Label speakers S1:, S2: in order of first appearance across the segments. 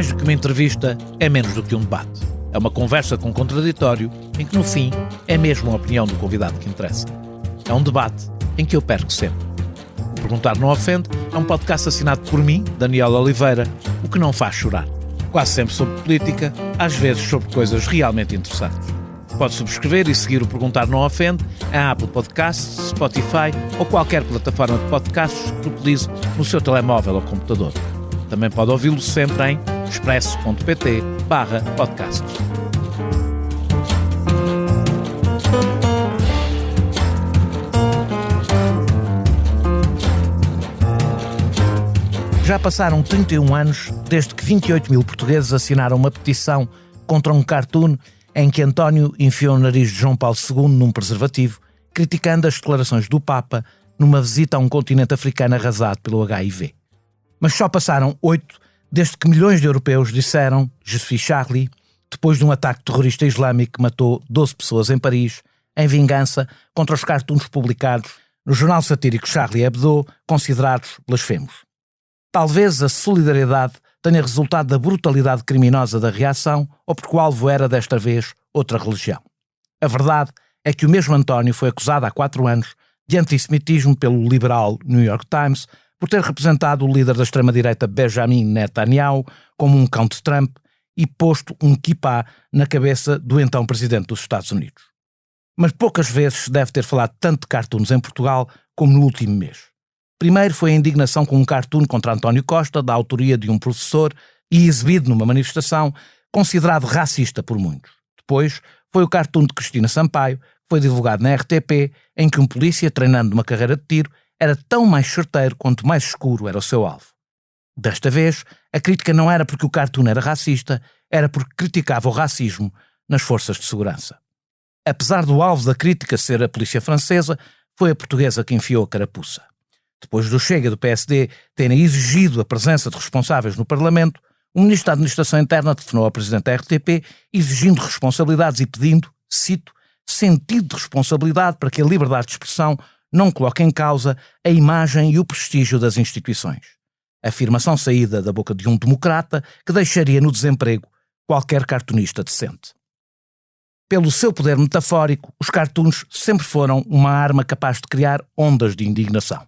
S1: Mais do que uma entrevista, é menos do que um debate. É uma conversa com contraditório, em que no fim é mesmo a opinião do convidado que interessa. É um debate em que eu perco sempre. O Perguntar Não Ofende é um podcast assinado por mim, Daniel Oliveira, o que não faz chorar. Quase sempre sobre política, às vezes sobre coisas realmente interessantes. Pode subscrever e seguir o Perguntar Não Ofende em Apple Podcasts, Spotify ou qualquer plataforma de podcasts que utilize no seu telemóvel ou computador. Também pode ouvi-lo sempre em expresso.pt/podcasts. Já passaram 31 anos desde que 28 mil portugueses assinaram uma petição contra um cartoon em que António enfiou o nariz de João Paulo II num preservativo, criticando as declarações do Papa numa visita a um continente africano arrasado pelo HIV. Mas só passaram 8 desde que milhões de europeus disseram "Je suis Charlie", depois de um ataque terrorista islâmico que matou 12 pessoas em Paris, em vingança contra os cartoons publicados no jornal satírico Charlie Hebdo, considerados blasfemos. Talvez a solidariedade tenha resultado da brutalidade criminosa da reação ou porque o alvo era, desta vez, outra religião. A verdade é que o mesmo António foi acusado há 4 anos de antissemitismo pelo liberal New York Times por ter representado o líder da extrema-direita Benjamin Netanyahu como um cão de Trump e posto um kippá na cabeça do então presidente dos Estados Unidos. Mas poucas vezes se deve ter falado tanto de cartoons em Portugal como no último mês. Primeiro foi a indignação com um cartoon contra António Costa, da autoria de um professor e exibido numa manifestação, considerado racista por muitos. Depois foi o cartoon de Cristina Sampaio, que foi divulgado na RTP, em que um polícia, treinando uma carreira de tiro, era tão mais certeiro quanto mais escuro era o seu alvo. Desta vez, a crítica não era porque o cartoon era racista, era porque criticava o racismo nas forças de segurança. Apesar do alvo da crítica ser a polícia francesa, foi a portuguesa que enfiou a carapuça. Depois do Chega e do PSD terem exigido a presença de responsáveis no Parlamento, o Ministro da Administração Interna telefonou ao Presidente da RTP exigindo responsabilidades e pedindo, cito, sentido de responsabilidade para que a liberdade de expressão não coloque em causa a imagem e o prestígio das instituições. Afirmação saída da boca de um democrata que deixaria no desemprego qualquer cartunista decente. Pelo seu poder metafórico, os cartoons sempre foram uma arma capaz de criar ondas de indignação.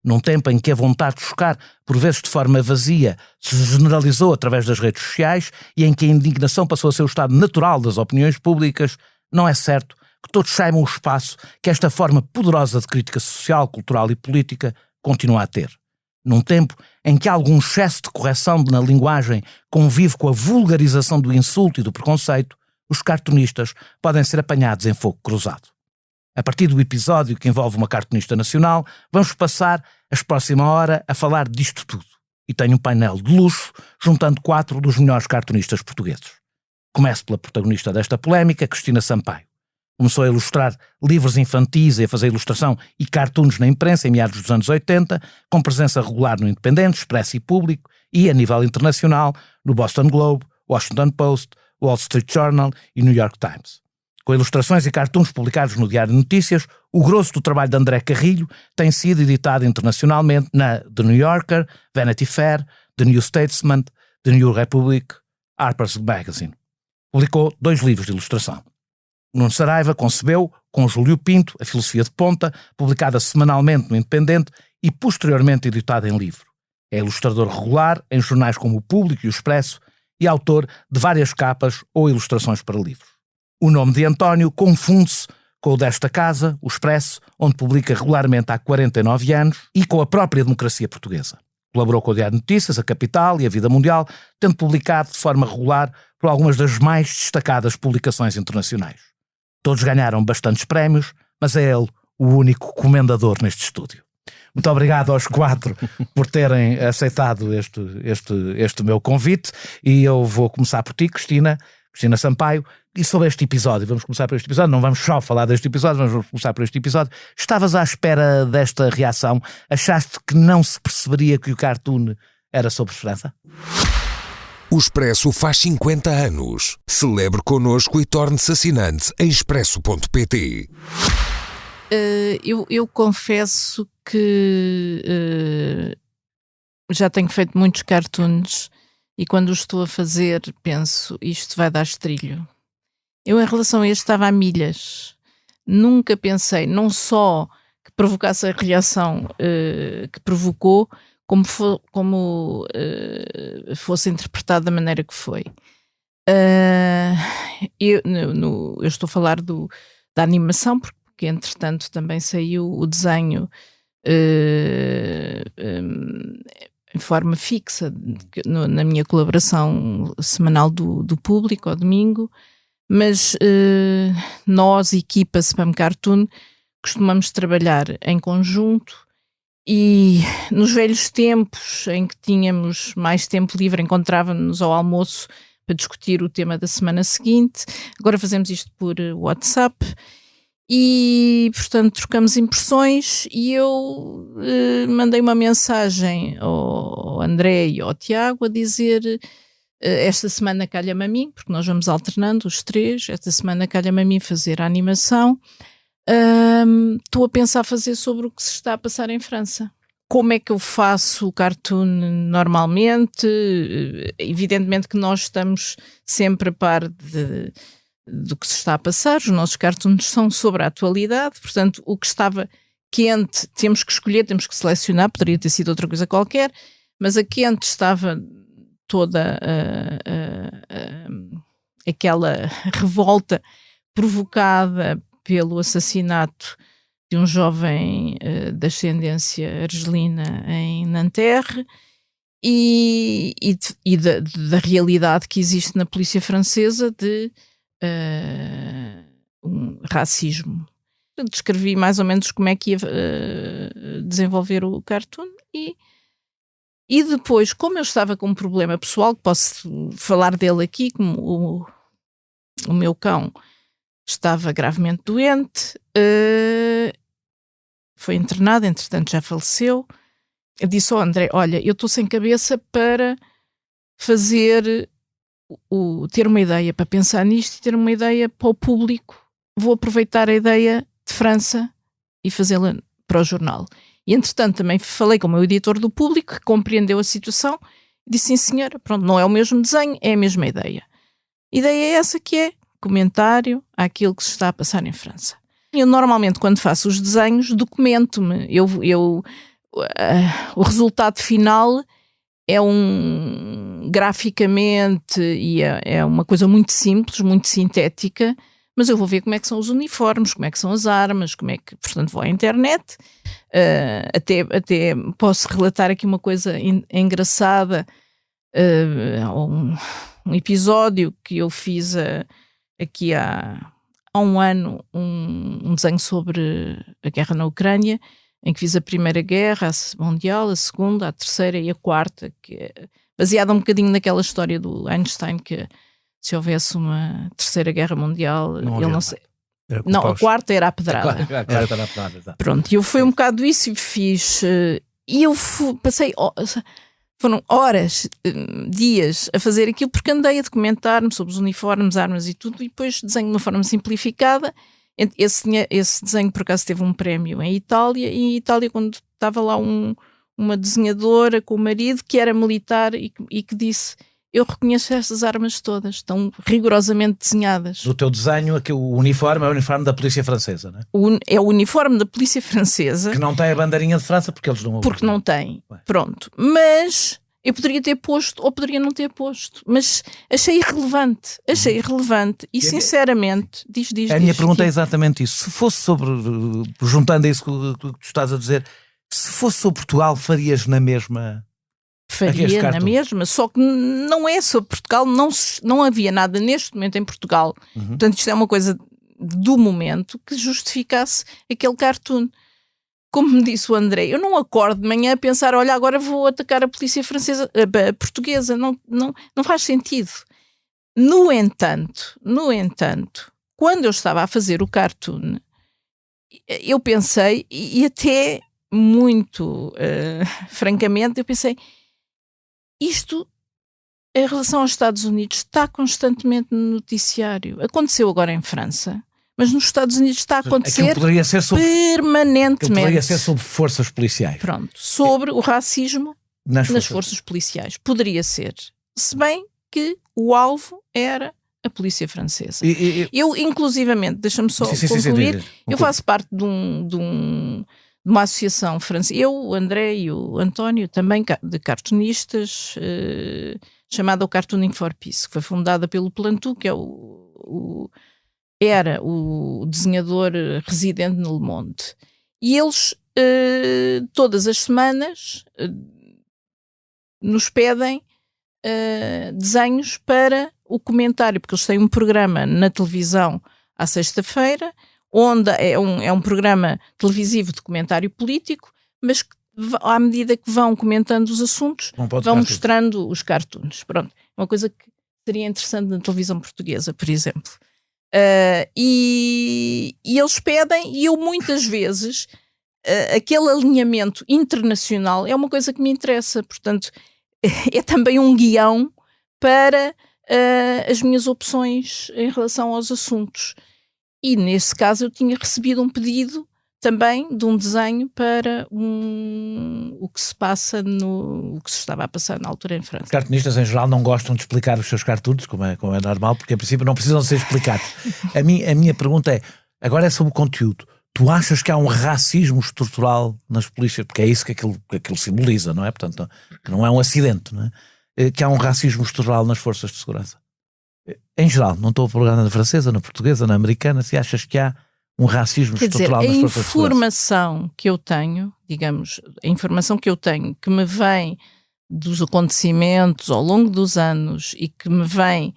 S1: Num tempo em que a vontade de chocar, por vezes de forma vazia, se generalizou através das redes sociais e em que a indignação passou a ser o estado natural das opiniões públicas, não é certo que todos saibam o espaço que esta forma poderosa de crítica social, cultural e política continua a ter. Num tempo em que algum excesso de correção na linguagem convive com a vulgarização do insulto e do preconceito, os cartunistas podem ser apanhados em fogo cruzado. A partir do episódio que envolve uma cartunista nacional, vamos passar a próxima hora a falar disto tudo. E tenho um painel de luxo, juntando 4 dos melhores cartunistas portugueses. Começo pela protagonista desta polémica, Cristina Sampaio. Começou a ilustrar livros infantis e a fazer ilustração e cartoons na imprensa em meados dos anos 80, com presença regular no Independente, Expresso e Público e, a nível internacional, no Boston Globe, Washington Post, Wall Street Journal e New York Times. Com ilustrações e cartoons publicados no Diário de Notícias, o grosso do trabalho de André Carrilho tem sido editado internacionalmente na The New Yorker, Vanity Fair, The New Statesman, The New Republic, Harper's Magazine. Publicou 2 livros de ilustração. Nuno Saraiva concebeu, com Júlio Pinto, A Filosofia de Ponta, publicada semanalmente no Independente e posteriormente editada em livro. É ilustrador regular em jornais como o Público e o Expresso e autor de várias capas ou ilustrações para livros. O nome de António confunde-se com o desta casa, o Expresso, onde publica regularmente há 49 anos, e com a própria democracia portuguesa. Colaborou com o Diário de Notícias, a Capital e a Vida Mundial, tendo publicado de forma regular por algumas das mais destacadas publicações internacionais. Todos ganharam bastantes prémios, mas é ele o único comendador neste estúdio. Muito obrigado aos 4 por terem aceitado este meu convite, e eu vou começar por ti, Cristina Sampaio. E sobre este episódio, vamos começar por este episódio, não vamos só falar deste episódio, mas vamos começar por este episódio. Estavas à espera desta reação? Achaste que não se perceberia que o cartoon era sobre França?
S2: O Expresso faz 50 anos. Celebre connosco e torne-se assinante em expresso.pt.
S3: Eu confesso que já tenho feito muitos cartoons e quando o estou a fazer penso, isto vai dar estrilho. Eu, em relação a este, estava a milhas. Nunca pensei, não só que provocasse a reação que provocou, como fosse interpretado da maneira que foi. Eu estou a falar da animação, porque entretanto também saiu o desenho em forma fixa na minha colaboração semanal do Público, ao domingo, mas nós, equipa Spam Cartoon, costumamos trabalhar em conjunto e nos velhos tempos em que tínhamos mais tempo livre encontrávamos-nos ao almoço para discutir o tema da semana seguinte. Agora fazemos isto por WhatsApp e, portanto, trocamos impressões e eu mandei uma mensagem ao André e ao Tiago a dizer: esta semana calha-me a mim, porque nós vamos alternando os três, esta semana calha-me a mim fazer a animação. Estou a pensar fazer sobre o que se está a passar em França. Como é que eu faço o cartoon normalmente? Evidentemente que nós estamos sempre a par do que se está a passar. Os nossos cartoons são sobre a atualidade, portanto, o que estava quente temos que escolher, temos que selecionar, poderia ter sido outra coisa qualquer, mas a quente estava toda aquela revolta provocada pelo assassinato de um jovem de ascendência argelina em Nanterre e da realidade que existe na polícia francesa de um racismo. Eu descrevi mais ou menos como é que ia desenvolver o cartoon e depois, como eu estava com um problema pessoal, que posso falar dele aqui, como o meu cão estava gravemente doente, foi internado, entretanto já faleceu. Eu disse ao André: olha, eu estou sem cabeça para fazer ter uma ideia, para pensar nisto e ter uma ideia para o público. Vou aproveitar a ideia de França e fazê-la para o jornal. E entretanto também falei com o meu editor do Público, que compreendeu a situação e disse: sim senhora, pronto, não é o mesmo desenho, é a mesma ideia. A ideia é essa, que é comentário àquilo que se está a passar em França. Eu normalmente, quando faço os desenhos, documento-me. O resultado final é graficamente, e é uma coisa muito simples, muito sintética, mas eu vou ver como é que são os uniformes, como é que são as armas, portanto vou à internet, até posso relatar aqui uma coisa engraçada, um episódio que eu fiz aqui há um ano, um desenho sobre a guerra na Ucrânia, em que fiz a Primeira Guerra Mundial, a Segunda, a Terceira e a Quarta, que é baseada um bocadinho naquela história do Einstein, que se houvesse uma Terceira Guerra Mundial, ele não sei. Não, a Quarta era a pedrada.
S1: A quarta era a pedrada.
S3: Pronto, e eu fui um bocado isso e fiz. E eu passei. Foram horas, dias a fazer aquilo, porque andei a documentar-me sobre os uniformes, armas e tudo, e depois desenho de uma forma simplificada. Esse desenho, por acaso, teve um prémio em Itália, e em Itália, quando estava lá uma desenhadora com o marido, que era militar, e que disse: eu reconheço estas armas todas, estão rigorosamente desenhadas.
S1: No teu desenho, aqui, o uniforme é o uniforme da polícia francesa, não é?
S3: É o uniforme da polícia francesa.
S1: Que não tem a bandeirinha de França, porque eles não...
S3: Porque não tem, pronto. Mas eu poderia ter posto, ou poderia não ter posto, mas achei irrelevante, e sinceramente, diz.
S1: A minha pergunta é exatamente isso. Se fosse sobre, juntando a isso que tu estás a dizer, se fosse sobre Portugal, farias na mesma...
S3: Faria na mesma, só que não é sobre Portugal, não havia nada neste momento em Portugal. Portanto, isto é uma coisa do momento que justificasse aquele cartoon. Como me disse o André, eu não acordo de manhã a pensar: olha, agora vou atacar a polícia portuguesa. Não faz sentido. No entanto, quando eu estava a fazer o cartoon, eu pensei, e até muito francamente, eu pensei: isto, em relação aos Estados Unidos, está constantemente no noticiário. Aconteceu agora em França, mas nos Estados Unidos está a acontecer permanentemente.
S1: Poderia ser sobre forças policiais.
S3: Pronto, sobre o racismo nas forças policiais. Poderia ser. se bem que o alvo era a polícia francesa. Eu, inclusivamente, deixa-me só concluir, eu faço parte de uma associação francesa, eu, o André e o António, também de cartunistas, chamada o Cartooning for Peace, que foi fundada pelo Plantu, que é era o desenhador residente no Le Monde. E eles, todas as semanas, nos pedem desenhos para o comentário, porque eles têm um programa na televisão à sexta-feira, onde é um programa televisivo de comentário político, mas que, à medida que vão comentando os assuntos, vão mostrando os cartoons. Pronto, uma coisa que seria interessante na televisão portuguesa, por exemplo. E eles pedem, e eu muitas vezes, aquele alinhamento internacional é uma coisa que me interessa, portanto, é também um guião para as minhas opções em relação aos assuntos. E nesse caso eu tinha recebido um pedido também de um desenho para o que se passa o que se estava a passar na altura em França.
S1: Os cartunistas em geral não gostam de explicar os seus cartoons, como é normal, porque em princípio não precisam ser explicados. A minha pergunta é, agora é sobre o conteúdo. Tu achas que há um racismo estrutural nas polícias? Porque é isso que aquilo simboliza, não é? Portanto, não é um acidente, não é? Que há um racismo estrutural nas forças de segurança. Em geral, não estou a falar na francesa, na portuguesa, na americana, se achas que há um racismo estrutural nas forças de segurança?
S3: A informação que eu tenho, digamos, a informação que eu tenho, que me vem dos acontecimentos ao longo dos anos e que me vem,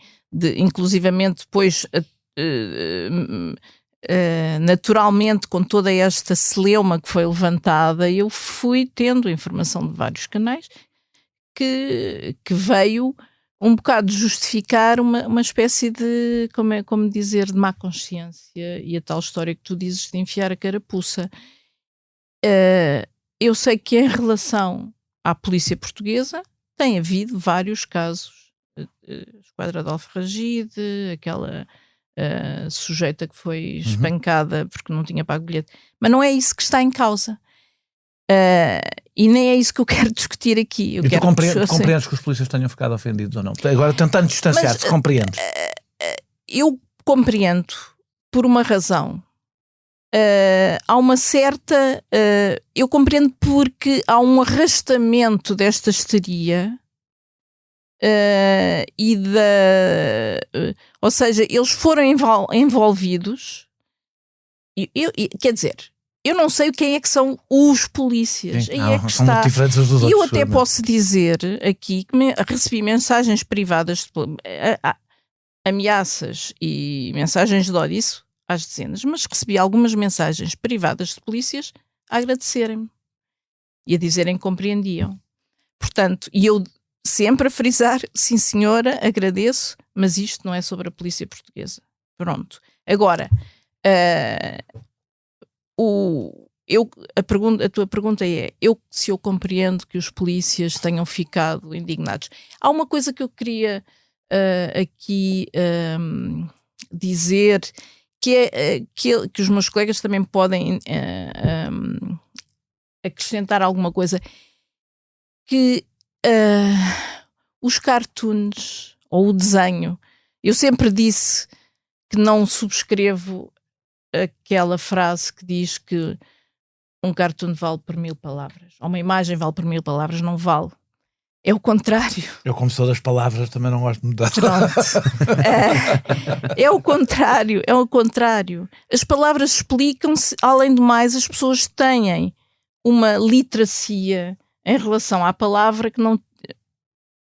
S3: inclusivamente depois, naturalmente, com toda esta celeuma que foi levantada, eu fui tendo informação de vários canais que veio um bocado justificar uma espécie de, como dizer, de má consciência e a tal história que tu dizes de enfiar a carapuça. Eu sei que em relação à polícia portuguesa tem havido vários casos. Esquadra de Alfarragide, aquela sujeita que foi espancada porque não tinha pago bilhete. Mas não é isso que está em causa. E nem é isso que eu quero discutir aqui.
S1: E tu compreendes que os polícias tenham ficado ofendidos ou não? Agora, tentando distanciar-te, compreendes?
S3: Eu compreendo por uma razão. Há uma certa... eu compreendo porque há um arrastamento desta histeria ou seja, eles foram envolvidos quer dizer, eu não sei quem é que são os polícias.
S1: Sim, são muito diferentes uns dos outros.
S3: Eu até posso dizer aqui que recebi mensagens privadas, ameaças e mensagens de ódio, isso às dezenas, mas recebi algumas mensagens privadas de polícias a agradecerem-me e a dizerem que compreendiam. Portanto, e eu sempre a frisar, sim senhora, agradeço, mas isto não é sobre a polícia portuguesa. Pronto. Agora, a tua pergunta é, se eu compreendo que os polícias tenham ficado indignados. Há uma coisa que eu queria aqui dizer, que é que os meus colegas também podem acrescentar alguma coisa, que os cartoons ou o desenho, eu sempre disse que não subscrevo aquela frase que diz que um cartoon vale por 1000 palavras, ou uma imagem vale por 1000 palavras, não vale. É o contrário.
S1: Eu, como sou das palavras, também não gosto de mudar.
S3: É o contrário, é o contrário. As palavras explicam-se, além do mais, as pessoas têm uma literacia em relação à palavra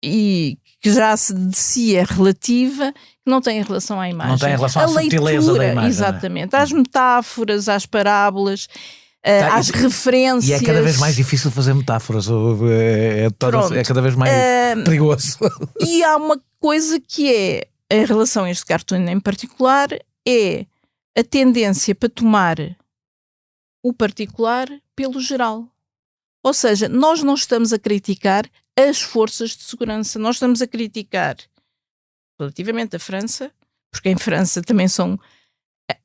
S3: e que já de si é relativa, que não tem em relação à imagem.
S1: Não tem em relação à subtileza da imagem.
S3: Exatamente. Às metáforas, às parábolas, às referências.
S1: E é cada vez mais difícil fazer metáforas. É cada vez mais perigoso.
S3: E há uma coisa que é, em relação a este cartoon em particular, é a tendência para tomar o particular pelo geral. Ou seja, nós não estamos a criticar as forças de segurança, nós estamos a criticar relativamente à França, porque em França também são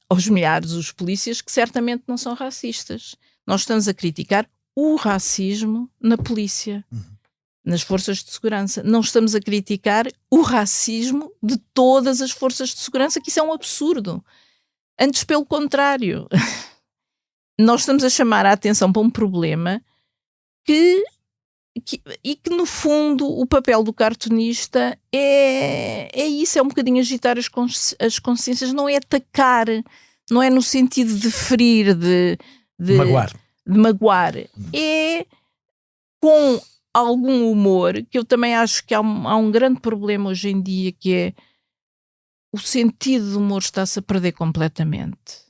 S3: aos milhares os polícias que certamente não são racistas. Nós estamos a criticar o racismo na polícia. nas forças de segurança. Não estamos a criticar o racismo de todas as forças de segurança, que isso é um absurdo. Antes, pelo contrário, nós estamos a chamar a atenção para um problema que no fundo o papel do cartunista é isso, é um bocadinho agitar as consciências, não é atacar, não é no sentido de ferir, de magoar, é com algum humor, que eu também acho que há um grande problema hoje em dia, que é o sentido do humor está-se a perder completamente.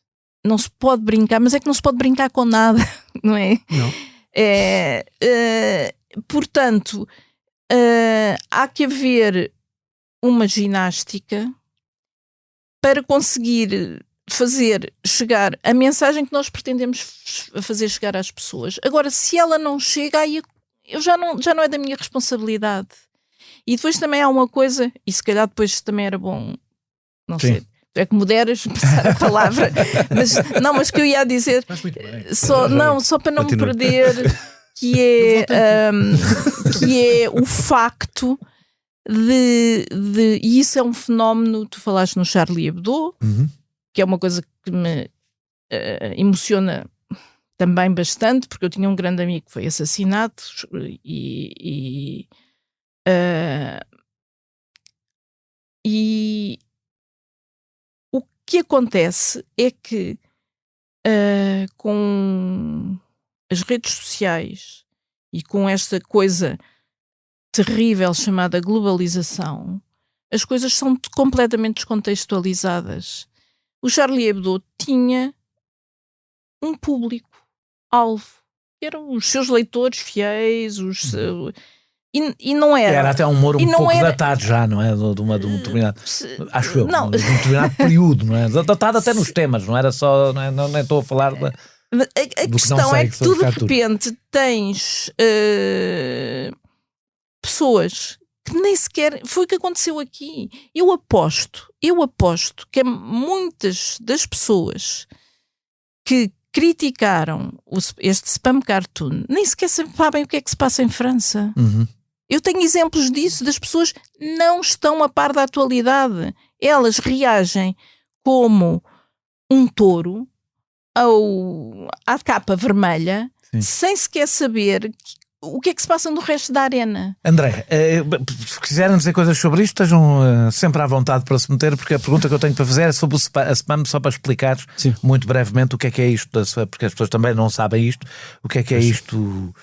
S3: Não se pode brincar, mas é que não se pode brincar com nada, não é?
S4: Não.
S3: Portanto, há que haver uma ginástica para conseguir fazer chegar a mensagem que nós pretendemos fazer chegar às pessoas. Agora, se ela não chega, aí já não é da minha responsabilidade. E depois também há uma coisa, e se calhar depois também era bom, não
S1: Sim.
S3: sei, é que moderas passar a palavra, mas que eu ia dizer, só para não me perder, que é o facto de e isso é um fenómeno, tu falaste no Charlie Hebdo, que é uma coisa que me emociona também bastante, porque eu tinha um grande amigo que foi assassinado e o que acontece é que com as redes sociais e com esta coisa terrível chamada globalização, as coisas são completamente descontextualizadas. O Charlie Hebdo tinha um público-alvo, que eram os seus leitores fiéis, e não era.
S1: Era até um humor um pouco datado já, não é? De uma determinada. Acho eu, de um determinado período, não é? Datado até nos temas, não era só. Não estou a falar da.
S3: A questão é que tu de repente tens pessoas que nem sequer. Foi o que aconteceu aqui. Eu aposto que muitas das pessoas que criticaram este spam cartoon nem sequer sabem o que é que se passa em França. Eu tenho exemplos disso, das pessoas não estão a par da atualidade. Elas reagem como um touro à capa vermelha, sim, sem sequer saber o que é que se passa no resto da arena.
S1: André, se quiserem dizer coisas sobre isto, estejam sempre à vontade para se meter, porque a pergunta que eu tenho para fazer é sobre a spam, só para explicar muito brevemente o que é isto, porque as pessoas também não sabem isto, o que é isto,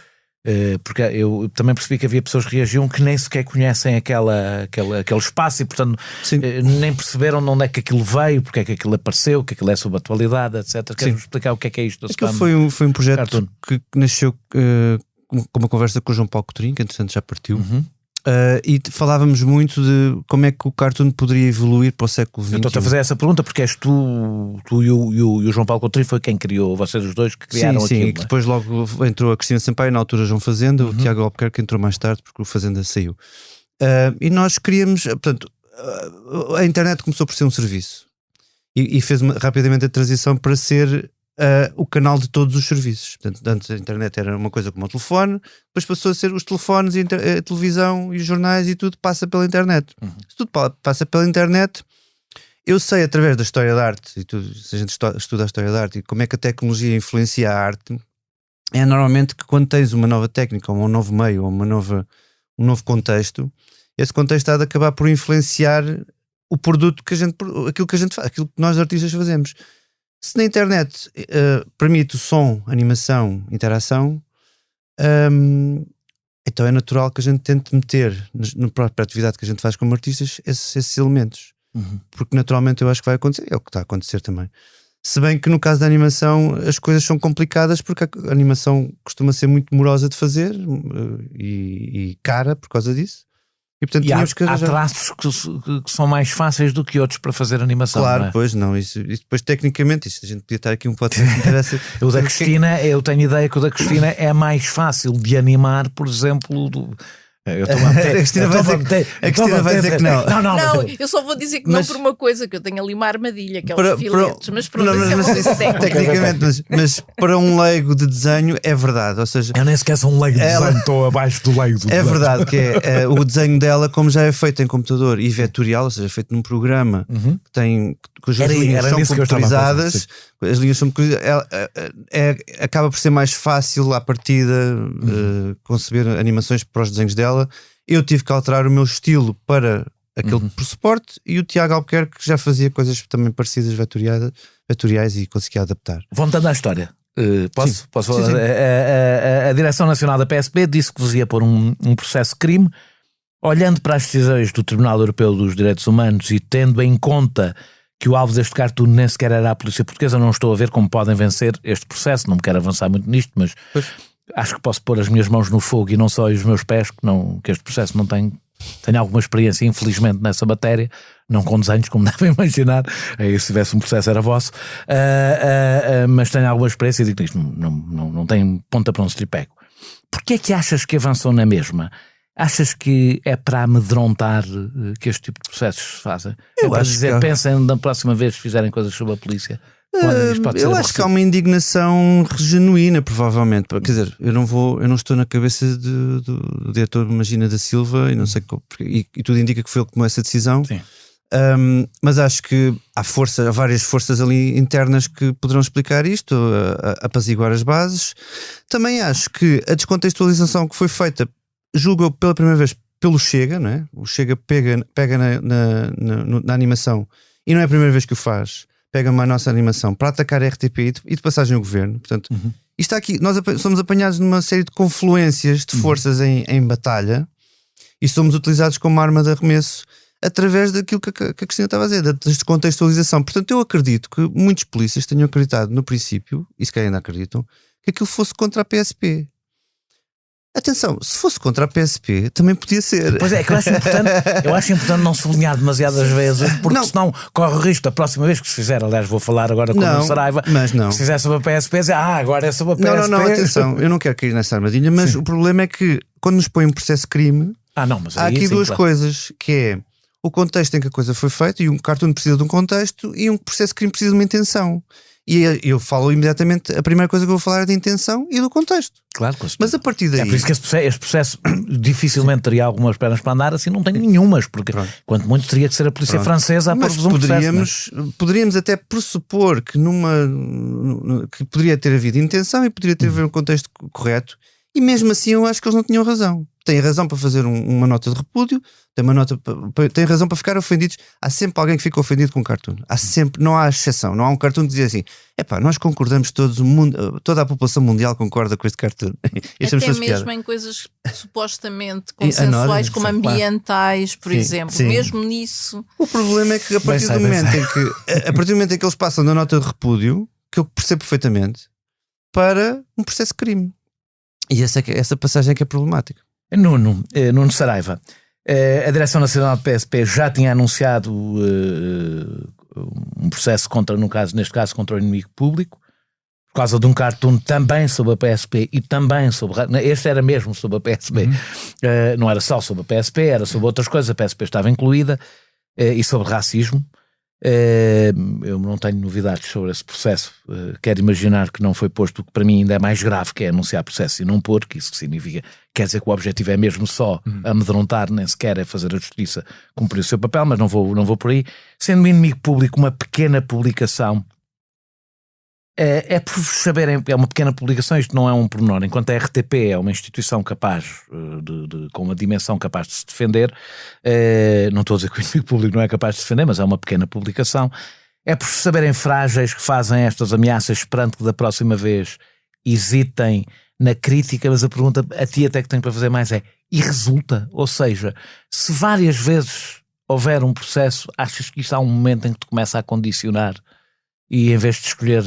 S1: porque eu também percebi que havia pessoas que reagiam que nem sequer conhecem aquele espaço e, portanto, nem perceberam de onde é que aquilo veio, porque é que aquilo apareceu, que aquilo é sobre a atualidade, etc. Queres explicar o que é isto do spam?
S4: Foi um projeto cartoon que nasceu com uma conversa com o João Paulo Coutinho, que entretanto já partiu, e falávamos muito de como é que o cartoon poderia evoluir para o século XXI.
S1: Eu estou-te a fazer essa pergunta porque és tu e o João Paulo Coutinho foi quem criou, vocês os dois que criaram aquilo.
S4: Sim, e que depois logo entrou a Cristina Sampaio, na altura João Fazenda, o Tiago Albuquerque entrou mais tarde porque o Fazenda saiu. E nós queríamos, portanto, a internet começou por ser um serviço e fez rapidamente a transição para ser o canal de todos os serviços. Portanto, antes a internet era uma coisa como o telefone, depois passou a ser os telefones, a televisão e os jornais, e tudo passa pela internet. Se tudo passa pela internet, eu sei através da história da arte, e tudo, se a gente estuda a história da arte e como é que a tecnologia influencia a arte, é normalmente que quando tens uma nova técnica, ou um novo meio, ou um novo contexto, esse contexto há de acabar por influenciar o produto aquilo que a gente faz, aquilo que nós artistas fazemos. Se na internet permite o som, animação, interação, então é natural que a gente tente meter na própria atividade que a gente faz como artistas esses elementos. Porque naturalmente eu acho que vai acontecer, é o que está a acontecer também. Se bem que no caso da animação as coisas são complicadas, porque a animação costuma ser muito morosa de fazer e cara por causa disso. E, portanto,
S1: há traços que são mais fáceis do que outros para fazer animação.
S4: Claro,
S1: não é?
S4: Pois não. Isso depois, tecnicamente, a gente podia estar aqui um podcast que interessa.
S1: O da Cristina, eu tenho ideia que o da Cristina é mais fácil de animar, por exemplo, Eu estou a meter.
S4: A Cristina vai dizer que não.
S3: Não, eu só vou dizer que não por uma coisa, que eu tenho ali uma armadilha, que é os filetes. Mas pronto,
S4: tecnicamente, mas para um leigo de desenho é verdade. Ou seja,
S1: eu nem sequer sou um leigo de desenho, estou abaixo do leigo do desenho.
S4: É verdade que o desenho dela, como já é feito em computador e vetorial, ou seja, feito num programa que tem, cujas linhas são computadorizadas, as linhas são acaba por ser mais fácil à partida conceber animações para os desenhos dela. Eu tive que alterar o meu estilo para aquele por suporte, e o Tiago Albuquerque já fazia coisas também parecidas vetoriais e conseguia adaptar.
S1: Voltando à história, posso falar?
S4: Sim.
S1: A Direção Nacional da PSP disse que vos ia pôr um processo de crime, olhando para as decisões do Tribunal Europeu dos Direitos Humanos e tendo em conta que o alvo deste cartoon nem sequer era a polícia portuguesa. Não estou a ver como podem vencer este processo, não me quero avançar muito nisto, mas acho que posso pôr as minhas mãos no fogo e não só os meus pés, que este processo não tem. Tenho alguma experiência, infelizmente, nessa matéria, não com desenhos, como devem imaginar. Aí, se tivesse um processo era vosso, mas tenho alguma experiência e digo que isto não tem ponta para um tripego. Porquê é que achas que avançou na mesma? Achas que é para amedrontar que este tipo de processos se fazem?
S4: Eu
S1: para
S4: acho
S1: dizer,
S4: que
S1: pensem da próxima vez se fizerem coisas sobre a polícia.
S4: Eu acho que há uma indignação genuína, provavelmente. Quer dizer, eu não estou na cabeça do diretor Magina da Silva e não sei e tudo indica que foi ele que tomou essa decisão.
S1: Sim.
S4: Mas acho que há várias forças ali internas que poderão explicar isto, apaziguar as bases. Também acho que a descontextualização que foi feita, julgo pela primeira vez pelo Chega, não é? O Chega pega na animação, e não é a primeira vez que o faz. Pega uma nossa animação para atacar a RTP e de passagem ao governo. Portanto, isto está aqui. Nós somos apanhados numa série de confluências de forças em batalha, e somos utilizados como arma de arremesso através daquilo que a Cristina estava a dizer, da descontextualização. Portanto, eu acredito que muitos polícias tenham acreditado no princípio, e se calhar ainda acreditam, que aquilo fosse contra a PSP. Atenção, se fosse contra a PSP, também podia ser.
S1: Pois é, que eu acho importante não sublinhar demasiadas vezes, porque senão corre o risco da próxima vez que se fizer. Aliás, vou falar agora com o Saraiva,
S4: mas não.
S1: Se fizer sobre a PSP, dizer, agora é sobre a PSP.
S4: Não, atenção, eu não quero cair nessa armadilha, mas o problema é que quando nos põe um processo de crime,
S1: mas
S4: há aqui duas coisas, que é o contexto em que a coisa foi feita, e um cartoon precisa de um contexto, e um processo de crime precisa de uma intenção. E eu falo imediatamente, a primeira coisa que eu vou falar é da intenção e do contexto.
S1: Claro,
S4: mas a partir daí...
S1: É por isso que este processo dificilmente teria algumas pernas para andar, assim não tenho nenhumas, porque quanto muito teria que ser a polícia francesa a pôr-vos um processo.
S4: Poderíamos até pressupor que que poderia ter havido intenção e poderia ter havido um contexto correto, e mesmo assim eu acho que eles não tinham razão. Têm razão para fazer uma nota de repúdio, têm razão para ficar ofendidos. Há sempre alguém que fica ofendido com um cartoon. Não há exceção. Não há um cartoon que diz assim: nós concordamos todos, toda a população mundial concorda com este cartoon.
S3: Até mesmo em coisas supostamente consensuais, como ambientais, por exemplo.
S4: Sim.
S3: Mesmo nisso.
S4: O problema é que a partir do momento em que eles passam da nota de repúdio, que eu percebo perfeitamente, para um processo de crime. E essa passagem é que é problemática.
S1: Nuno Saraiva, a Direção Nacional do PSP já tinha anunciado um processo neste caso contra o inimigo público, por causa de um cartoon também sobre a PSP e também sobre... Este era mesmo sobre a PSP. Não era só sobre a PSP, era sobre outras coisas, a PSP estava incluída, e sobre racismo. Eu não tenho novidades sobre esse processo. Quero imaginar que não foi posto o que para mim ainda é mais grave, que é anunciar processo e não pôr, que isso significa, quer dizer que o objetivo é mesmo só amedrontar, nem sequer é fazer a justiça cumprir o seu papel, mas não vou por aí. Sendo um inimigo público uma pequena publicação, é por saberem, é uma pequena publicação, isto não é um pormenor, enquanto a RTP é uma instituição capaz com uma dimensão capaz de se defender, não estou a dizer que o inimigo público não é capaz de se defender, mas é uma pequena publicação. É por saberem frágeis que fazem estas ameaças, esperando que da próxima vez hesitem na crítica, mas a pergunta a ti até que tenho para fazer mais é, e resulta? Ou seja, se várias vezes houver um processo, achas que isso há um momento em que te começa a condicionar? E em vez de escolheres,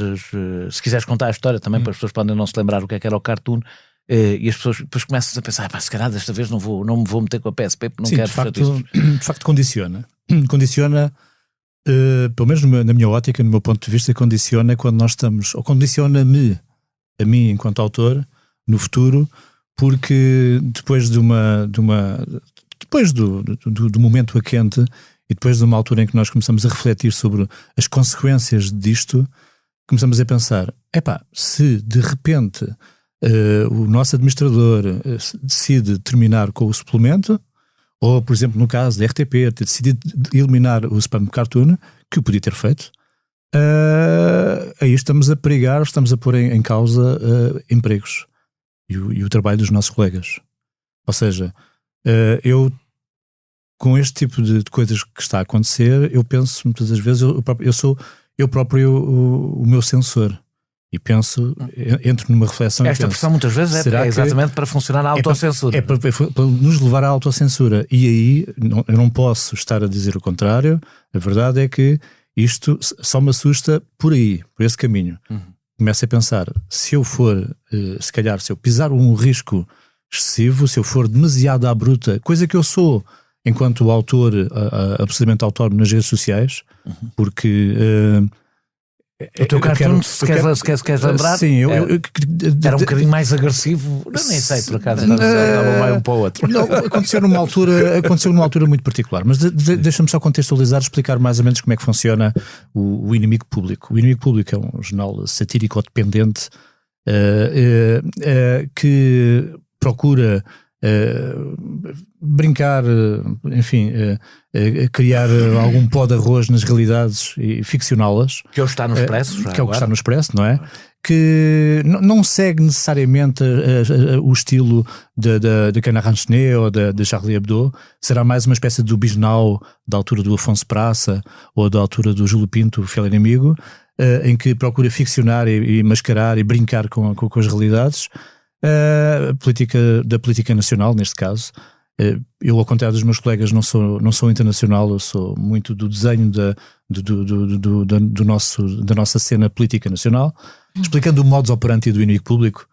S1: se quiseres contar a história também, para as pessoas podem não se lembrar o que era o cartoon, e as pessoas depois começam a pensar, se calhar desta vez não me vou meter com a PSP porque não quero
S5: de facto condiciona, pelo menos na minha ótica, no meu ponto de vista, condiciona quando nós estamos, ou condiciona-me, a mim enquanto autor, no futuro, porque depois depois do momento a quente e depois de uma altura em que nós começamos a refletir sobre as consequências disto, começamos a pensar, se de repente o nosso administrador decide terminar com o suplemento, ou por exemplo no caso da RTP ter decidido eliminar o spam cartoon, que o podia ter feito, aí estamos a perigar, estamos a pôr em causa empregos e o trabalho dos nossos colegas. Ou seja, eu com este tipo de coisas que está a acontecer, eu penso muitas das vezes, eu sou eu próprio o meu sensor e penso, entro numa reflexão.
S1: Esta pressão muitas vezes é exatamente para funcionar a autocensura.
S5: É para nos levar à autocensura, e aí eu não posso estar a dizer o contrário. A verdade é que isto só me assusta por aí, por esse caminho. Começo a pensar, se eu for, se calhar, se eu pisar um risco excessivo, se eu for demasiado à bruta, coisa que eu sou enquanto autor, absolutamente autónomo nas redes sociais, porque
S1: o teu cartoon, se queres lembrar,
S5: sim,
S1: era um bocadinho mais agressivo. Eu nem sei, por acaso, estava um para o outro.
S5: Não, aconteceu numa altura muito particular, mas deixa-me só contextualizar, explicar mais ou menos como é que funciona o Inimigo Público. O Inimigo Público é um jornal satírico-dependente que procura brincar, enfim, criar algum pó de arroz nas realidades e ficcioná-las.
S1: Que é o que está no Expresso.
S5: Que é o que está no Expresso, não é? Que não segue necessariamente o estilo de Canard Enchaîné ou de Charlie Hebdo. Será mais uma espécie do Bisnau da altura do Afonso Praça ou da altura do Júlio Pinto, o Fiel Inimigo, em que procura ficcionar e mascarar e brincar com as realidades. Da política nacional, neste caso. Eu, ao contrário dos meus colegas, não sou internacional, eu sou muito do desenho da nossa cena política nacional. Explicando o modus operandi do Inimigo Público,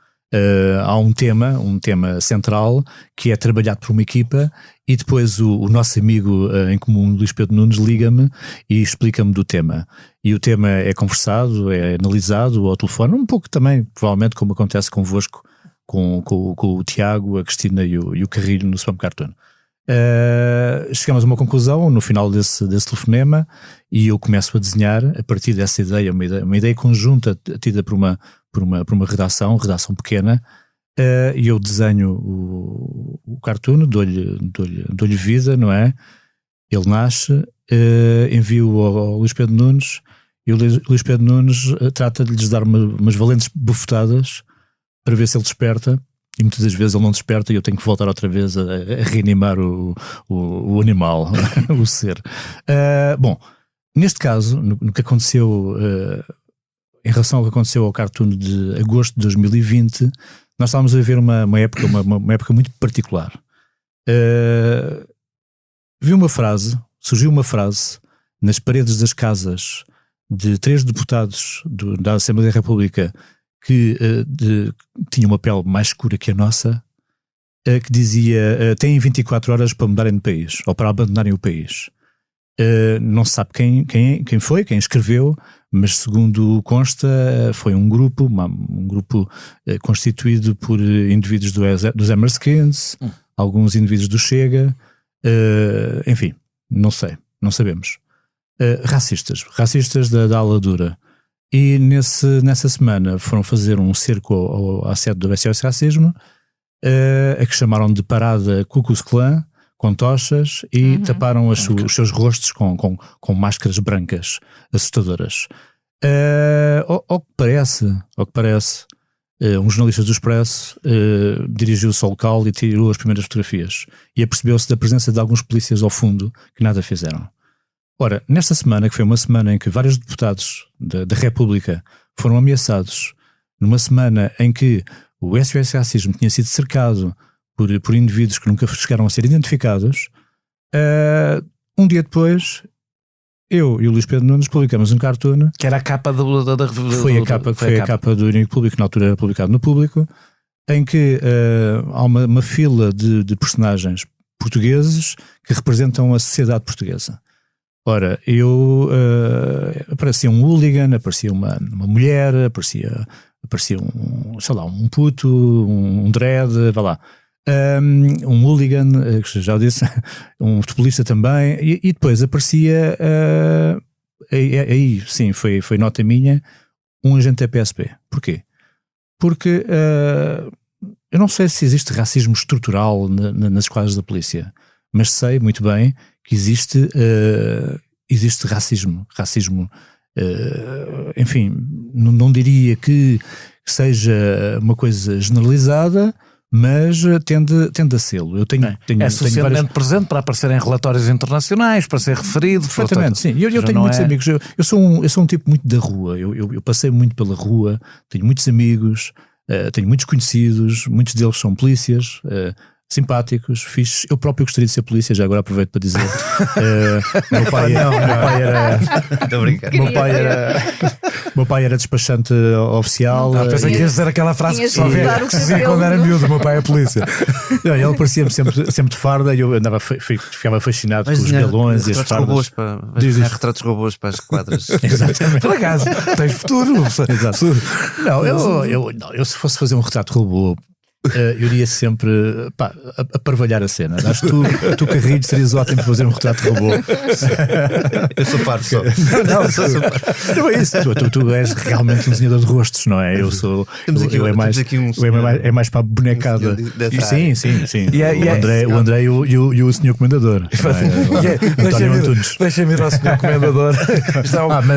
S5: há um tema central, que é trabalhado por uma equipa, e depois o nosso amigo em comum, Luís Pedro Nunes, liga-me e explica-me do tema. E o tema é conversado, é analisado ao telefone, um pouco também, provavelmente, como acontece convosco, com o Tiago, a Cristina e o Carrilho no Spam Cartoon. Chegamos a uma conclusão no final desse telefonema, e eu começo a desenhar a partir dessa ideia, uma ideia conjunta tida por uma redação pequena, e eu desenho o cartoon, dou-lhe vida, não é? Ele nasce, envio ao Luís Pedro Nunes, e o Luís Pedro Nunes trata de lhes dar umas valentes bufetadas para ver se ele desperta, e muitas das vezes ele não desperta e eu tenho que voltar outra vez a reanimar o animal, o ser. Bom, neste caso, no que aconteceu, em relação ao que aconteceu ao cartoon de agosto de 2020, nós estávamos a viver uma época muito particular. Surgiu uma frase nas paredes das casas de 3 deputados da Assembleia da República que tinha uma pele mais escura que a nossa, que dizia: têm 24 horas para mudarem de país, ou para abandonarem o país. Não se sabe quem foi, quem escreveu, mas segundo consta, foi um grupo constituído por indivíduos dos Emerskins, alguns indivíduos do Chega, enfim, não sabemos. Racistas da ala dura. E nessa semana foram fazer um cerco à sede do SOS Racismo, a que chamaram de parada Ku Klux Klan, com tochas, e taparam os seus rostos com máscaras brancas assustadoras. Ao que parece, um jornalista do Expresso dirigiu-se ao local e tirou as primeiras fotografias, e apercebeu-se da presença de alguns polícias ao fundo que nada fizeram. Ora, nesta semana, que foi uma semana em que vários deputados da República foram ameaçados, numa semana em que o SOS Racismo tinha sido cercado por indivíduos que nunca chegaram a ser identificados, um dia depois, eu e o Luís Pedro Nunes publicamos um cartoon. Que
S1: era a capa da
S5: Foi a capa do Inimigo Público, que na altura era publicado no Público, em que há uma fila de personagens portugueses que representam a sociedade portuguesa. Ora, aparecia um hooligan, aparecia uma mulher, aparecia aparecia um puto, um dread, vá lá. Um hooligan, que já disse, um futebolista também, e depois aparecia, aí sim, foi nota minha, um agente da PSP. Porquê? Porque eu não sei se existe racismo estrutural nas esquadras da polícia, mas sei muito bem que existe racismo, enfim, não diria que seja uma coisa generalizada, mas tende a sê-lo.
S1: É suficientemente presente para aparecer em relatórios internacionais, para ser referido.
S5: Perfeitamente, sim. Eu tenho muitos amigos. Eu sou um tipo muito da rua. Eu passei muito pela rua, tenho muitos amigos, tenho muitos conhecidos, muitos deles são polícias, simpáticos, fixes. Eu próprio gostaria de ser polícia, já agora aproveito para dizer. Meu pai era despachante oficial.
S1: Pensei que ias dizer aquela frase que só dizia quando era miúdo: meu pai é polícia.
S5: Ele parecia-me sempre de farda e eu ficava fascinado com os galões e as fardas.
S4: Retratos robôs para as quadras.
S5: Exatamente.
S1: Por acaso, tens futuro.
S5: Exato. Não, eu se fosse fazer um retrato robô, eu iria sempre a parvalhar a cena. Acho que tu Carrilho, serias ótimo para fazer um retrato de robô.
S4: Eu sou parvo só.
S5: Não é isso. Tu és realmente um desenhador de rostos, não é? Eu sou. É mais para a bonecada. Sim. O André e o senhor comendador. António Antunes.
S1: Deixa-me ir ao senhor comendador.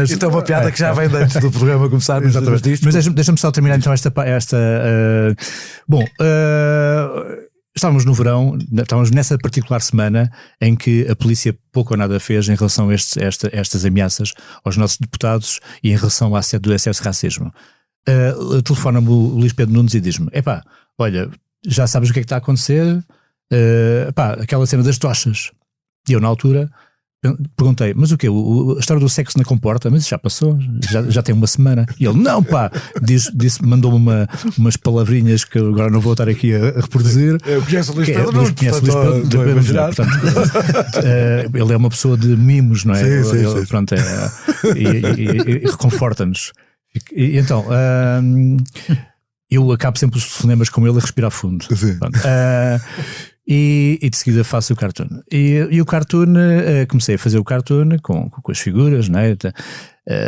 S1: Isto é uma piada que já vem antes do programa começar.
S5: Mas deixa-me só terminar então esta. Bom, estávamos no verão, estávamos nessa particular semana em que a polícia pouco ou nada fez em relação a estas ameaças aos nossos deputados e em relação ao assédio do excesso de racismo. Telefona-me o Luís Pedro Nunes e diz-me: olha, já sabes o que é que está a acontecer? Aquela cena das tochas. E eu, na altura, perguntei: mas o quê? A história do sexo na comporta? Mas isso já passou, já tem uma semana. E ele: não, mandou-me umas palavrinhas que agora não vou estar aqui a reproduzir.
S1: Eu conheço o Luís Pedro Nunes,
S5: portanto, ele é uma pessoa de mimos, não é?
S1: Sim.
S5: Pronto, e reconforta-nos. E então, eu acabo sempre os cinemas com ele a respirar fundo. E de seguida faço o cartoon. E o cartoon, comecei a fazer o cartoon com as figuras, não é?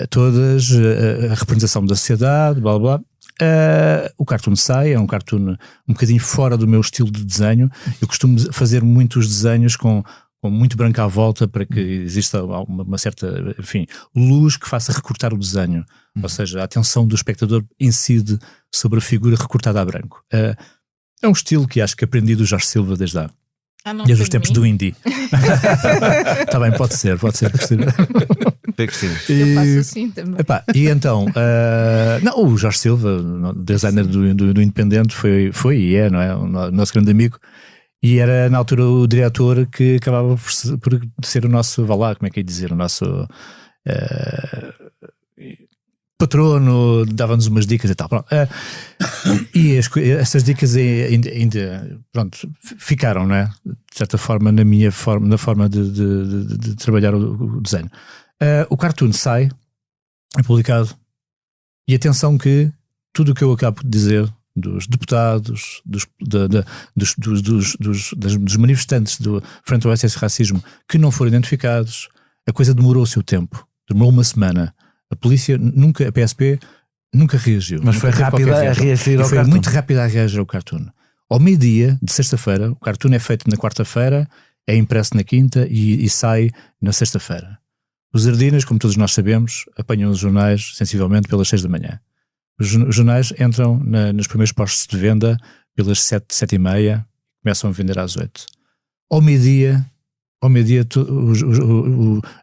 S5: Todas, a representação da sociedade, blá blá. O cartoon sai, é um cartoon um bocadinho fora do meu estilo de desenho. Eu costumo fazer muitos desenhos com muito branco à volta para que exista uma certa, enfim, luz que faça recortar o desenho. Ou seja, a atenção do espectador incide sobre a figura recortada a branco. É um estilo que acho que aprendi do Jorge Silva desde os tempos do indie. Está bem, pode ser.
S3: Eu faço assim também.
S5: E então, o Jorge Silva, designer do Independente, foi e é, não é? O nosso grande amigo. E era na altura o diretor que acabava por ser o nosso, como é que é dizer, o nosso patrono, dava-nos umas dicas e tal. E essas dicas ainda ficaram, não é? De certa forma, na forma de trabalhar o desenho. O cartoon sai, é publicado, e atenção que tudo o que eu acabo de dizer dos deputados, dos manifestantes do frente ao excesso de racismo que não foram identificados, a coisa demorou o seu tempo, demorou uma semana. A polícia a PSP nunca reagiu.
S1: Mas foi rápida a reagir ao cartoon.
S5: Foi muito rápida a reagir ao cartoon. Ao meio-dia de sexta-feira, o cartoon é feito na quarta-feira, é impresso na quinta e sai na sexta-feira. Os Ardinas, como todos nós sabemos, apanham os jornais sensivelmente pelas 6 da manhã. Os jornais entram nos primeiros postos de venda pelas 7h30, começam a vender às 8. Ao meio-dia,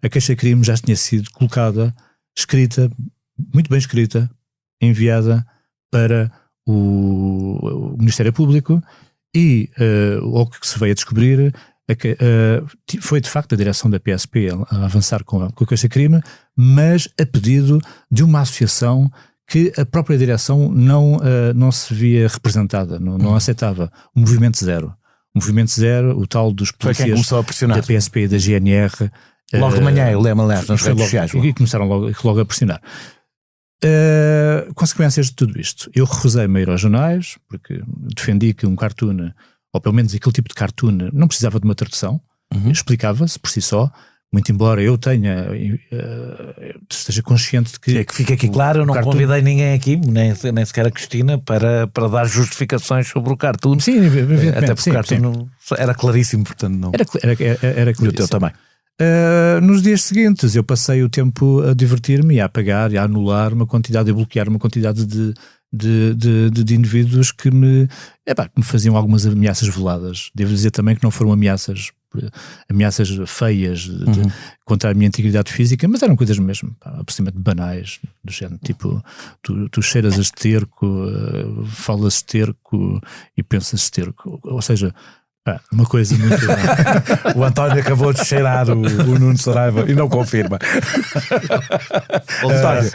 S5: a queixa-crime já tinha sido colocada, escrita, muito bem escrita, enviada para o Ministério Público e o que se veio a descobrir foi de facto a direção da PSP a avançar com a queixa-crime, mas a pedido de uma associação que a própria direção não se via representada, não aceitava. O Movimento Zero. O Movimento Zero, o tal dos polícias da PSP e da GNR.
S1: Logo de manhã eu lembro, aliás, nas redes sociais.
S5: E começaram logo a pressionar. Consequências de tudo isto. Eu recusei-me a ir aos jornais, porque defendi que um cartoon, ou pelo menos aquele tipo de cartoon, não precisava de uma tradução, explicava-se por si só, muito embora eu esteja consciente de que...
S1: É que fica aqui claro, eu não convidei ninguém aqui, nem sequer a Cristina, para dar justificações sobre o cartoon.
S5: Sim, evidentemente.
S1: Até porque o cartoon era claríssimo, portanto não...
S5: Era claríssimo.
S1: E o teu também.
S5: Nos dias seguintes eu passei o tempo a divertir-me e a apagar e a anular uma quantidade, a bloquear uma quantidade de indivíduos que me faziam algumas ameaças veladas. Devo dizer também que não foram ameaças feias contra a minha integridade física, mas eram coisas mesmo, aproximadamente banais, do género, tipo, tu cheiras a esterco, falas esterco e pensas esterco, ou seja, uma coisa muito...
S1: O António acabou de cheirar o Nuno Saraiva e não confirma. António,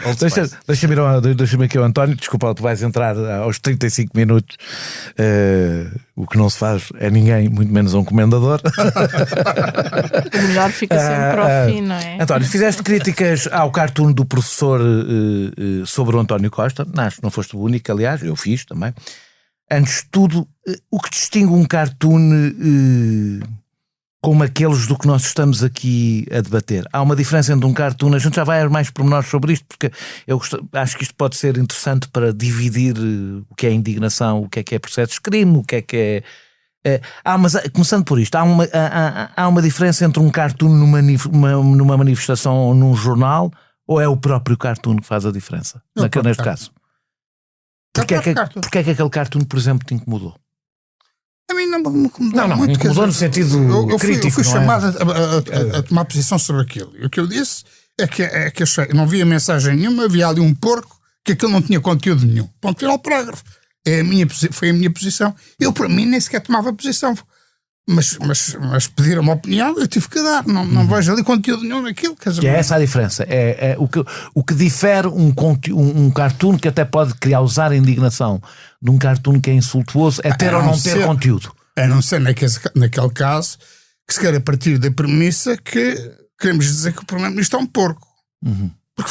S1: deixa-me aqui o António, desculpa, tu vais entrar aos 35 minutos. O que não se faz é ninguém, muito menos um comendador.
S3: O melhor fica sempre para o fim, não é?
S1: António, fizeste críticas ao cartoon do professor sobre o António Costa. Acho que não foste o único, aliás, eu fiz também. Antes de tudo, o que distingue um cartoon como aqueles do que nós estamos aqui a debater? Há uma diferença entre um cartoon, a gente já vai a mais pormenores sobre isto, porque eu acho que isto pode ser interessante para dividir o que é indignação, o que é processo de crime, o que é... mas começando por isto, há uma diferença entre um cartoon numa manifestação ou num jornal, ou é o próprio cartoon que faz a diferença, neste caso? Porquê é que aquele cartoon, por exemplo, te incomodou?
S6: A mim não me incomodou.
S1: Não,
S6: muito,
S1: incomodou no sentido crítico.
S6: Eu fui chamado a tomar posição sobre aquilo. E o que eu disse é que achei, não havia mensagem nenhuma, havia ali um porco que aquilo não tinha conteúdo nenhum. Ponto final, parágrafo. Foi a minha posição. Eu, para mim, nem sequer tomava posição. Mas pediram uma opinião, eu tive que dar. Não vejo ali conteúdo nenhum naquilo.
S1: Que é essa a diferença. O que difere um cartoon que até pode causar indignação de um cartoon que é insultuoso é ter ou não ter conteúdo.
S6: A não ser naquele caso que se quer a partir da premissa que queremos dizer que o Primeiro-Ministro é um porco. Porque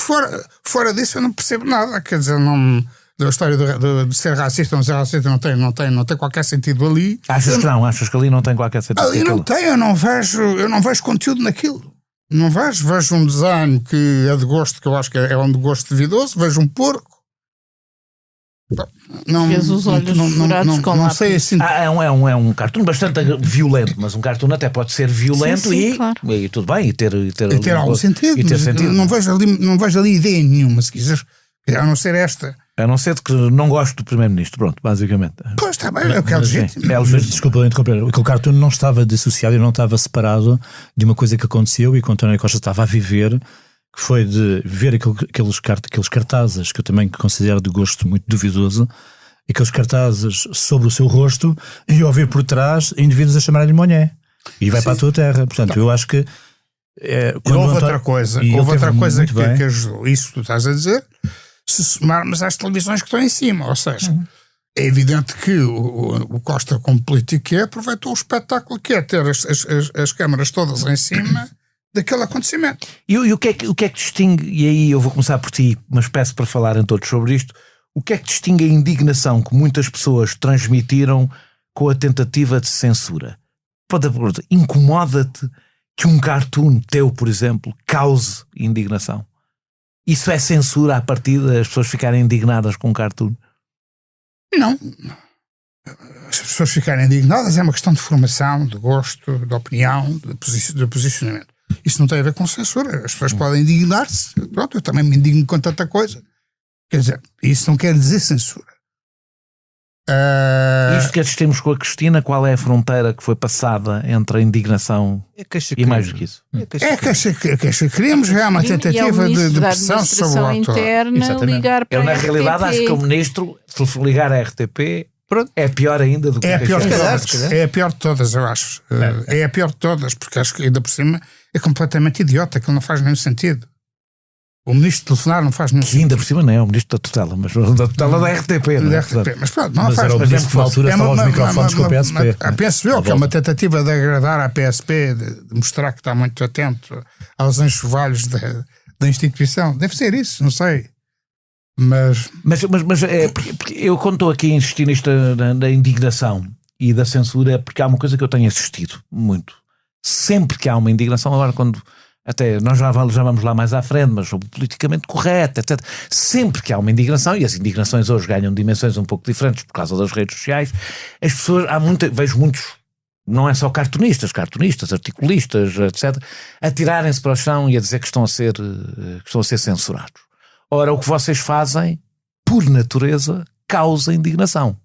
S6: fora disso eu não percebo nada. Quer dizer, da história de ser racista ou não ser racista não tem qualquer sentido ali.
S1: Achas que ali não tem qualquer sentido?
S6: Ali não tem, eu não vejo conteúdo naquilo. Não vejo um design que é de gosto, que eu acho que é um de gosto duvidoso, vejo um porco.
S3: Fez os olhos furados com
S6: não sei assim.
S1: É um cartoon bastante violento, mas um cartoon até pode ser violento
S3: claro.
S1: e tudo bem, e ter
S6: algum sentido.
S1: E ter sentido.
S6: Não vejo ali ideia nenhuma, se quiser, a não ser esta.
S1: A não ser de que não gosto do Primeiro-Ministro, pronto, basicamente.
S6: Pois está bem, é o que é legítimo.
S5: Desculpa interromper, aquele cartoon não estava dissociado e não estava separado de uma coisa que aconteceu e que o António Costa estava a viver, que foi de ver aqueles cartazes que eu também considero de gosto muito duvidoso, aqueles cartazes sobre o seu rosto e ouvir por trás indivíduos a chamarem-lhe Monhé. E vai para a tua terra. Portanto, eu acho que...
S6: houve outra coisa que ajudou isso que tu estás a dizer, se somarmos às televisões que estão em cima, ou seja, é evidente que o Costa, como político que é, aproveitou o espetáculo que é ter as câmaras todas em cima daquele acontecimento.
S1: E o que é que distingue, e aí eu vou começar por ti, mas peço para falarem todos sobre isto, o que é que distingue a indignação que muitas pessoas transmitiram com a tentativa de censura? Pode perguntar, incomoda-te que um cartoon teu, por exemplo, cause indignação? Isso é censura a partir das pessoas ficarem indignadas com um cartoon?
S6: Não. As pessoas ficarem indignadas é uma questão de formação, de gosto, de opinião, de posicionamento. Isso não tem a ver com censura. As pessoas podem indignar-se. Pronto, eu também me indigno com tanta coisa. Quer dizer, isso não quer dizer censura.
S1: Isto que assistimos com a Cristina, qual é a fronteira que foi passada entre a indignação e mais do que isso?
S6: É que queremos é uma tentativa de pressão sobre o autor.
S3: Ligar para
S1: eu, na realidade, acho que o ministro, se ligar à RTP, é pior ainda do que
S6: é a pior de todas, eu acho. É a pior de todas, porque acho que ainda por cima é completamente idiota, que não faz nenhum sentido. O ministro telefonar não faz nenhum sentido.
S1: Ainda por cima não é o ministro da tutela, mas da tutela da RTP.
S6: Da RTP. Mas pronto, não faz.
S5: Era o ministro que na altura estava aos microfones com a PSP.
S6: Penso eu que é uma tentativa de agradar à PSP, de mostrar que está muito atento aos enxovalhos da instituição. Deve ser isso, não sei. Mas
S1: é porque eu quando estou aqui a insistir nisto da indignação e da censura, é porque há uma coisa que eu tenho assistido muito. Sempre que há uma indignação, agora quando até nós já vamos lá mais à frente, mas sobre politicamente correto, etc. Sempre que há uma indignação, e as indignações hoje ganham dimensões um pouco diferentes por causa das redes sociais, as pessoas, vejo muitos, não é só cartunistas, articulistas, etc., a tirarem-se para o chão e a dizer que estão a ser censurados. Ora, o que vocês fazem, por natureza, causa indignação.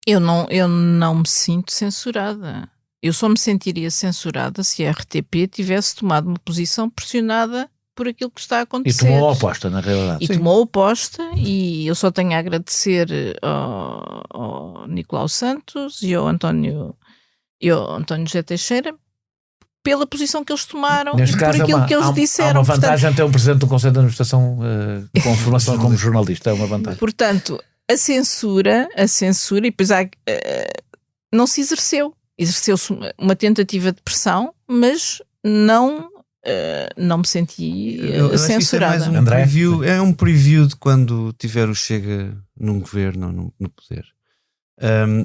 S3: Eu não me sinto censurada. Eu só me sentiria censurada se a RTP tivesse tomado uma posição pressionada por aquilo que está a acontecer.
S1: E tomou a oposta, na realidade.
S3: Tomou a oposta, e eu só tenho a agradecer ao Nicolau Santos e ao António José Teixeira pela posição que eles tomaram e por aquilo que eles disseram.
S1: Há uma vantagem em ter um presidente do Conselho de Administração com formação como jornalista, é uma vantagem.
S3: Portanto, a censura, e depois não se exerceu. Exerceu-se uma tentativa de pressão, mas não me senti censurada.
S4: É um preview de quando tiver o Chega num governo, no poder.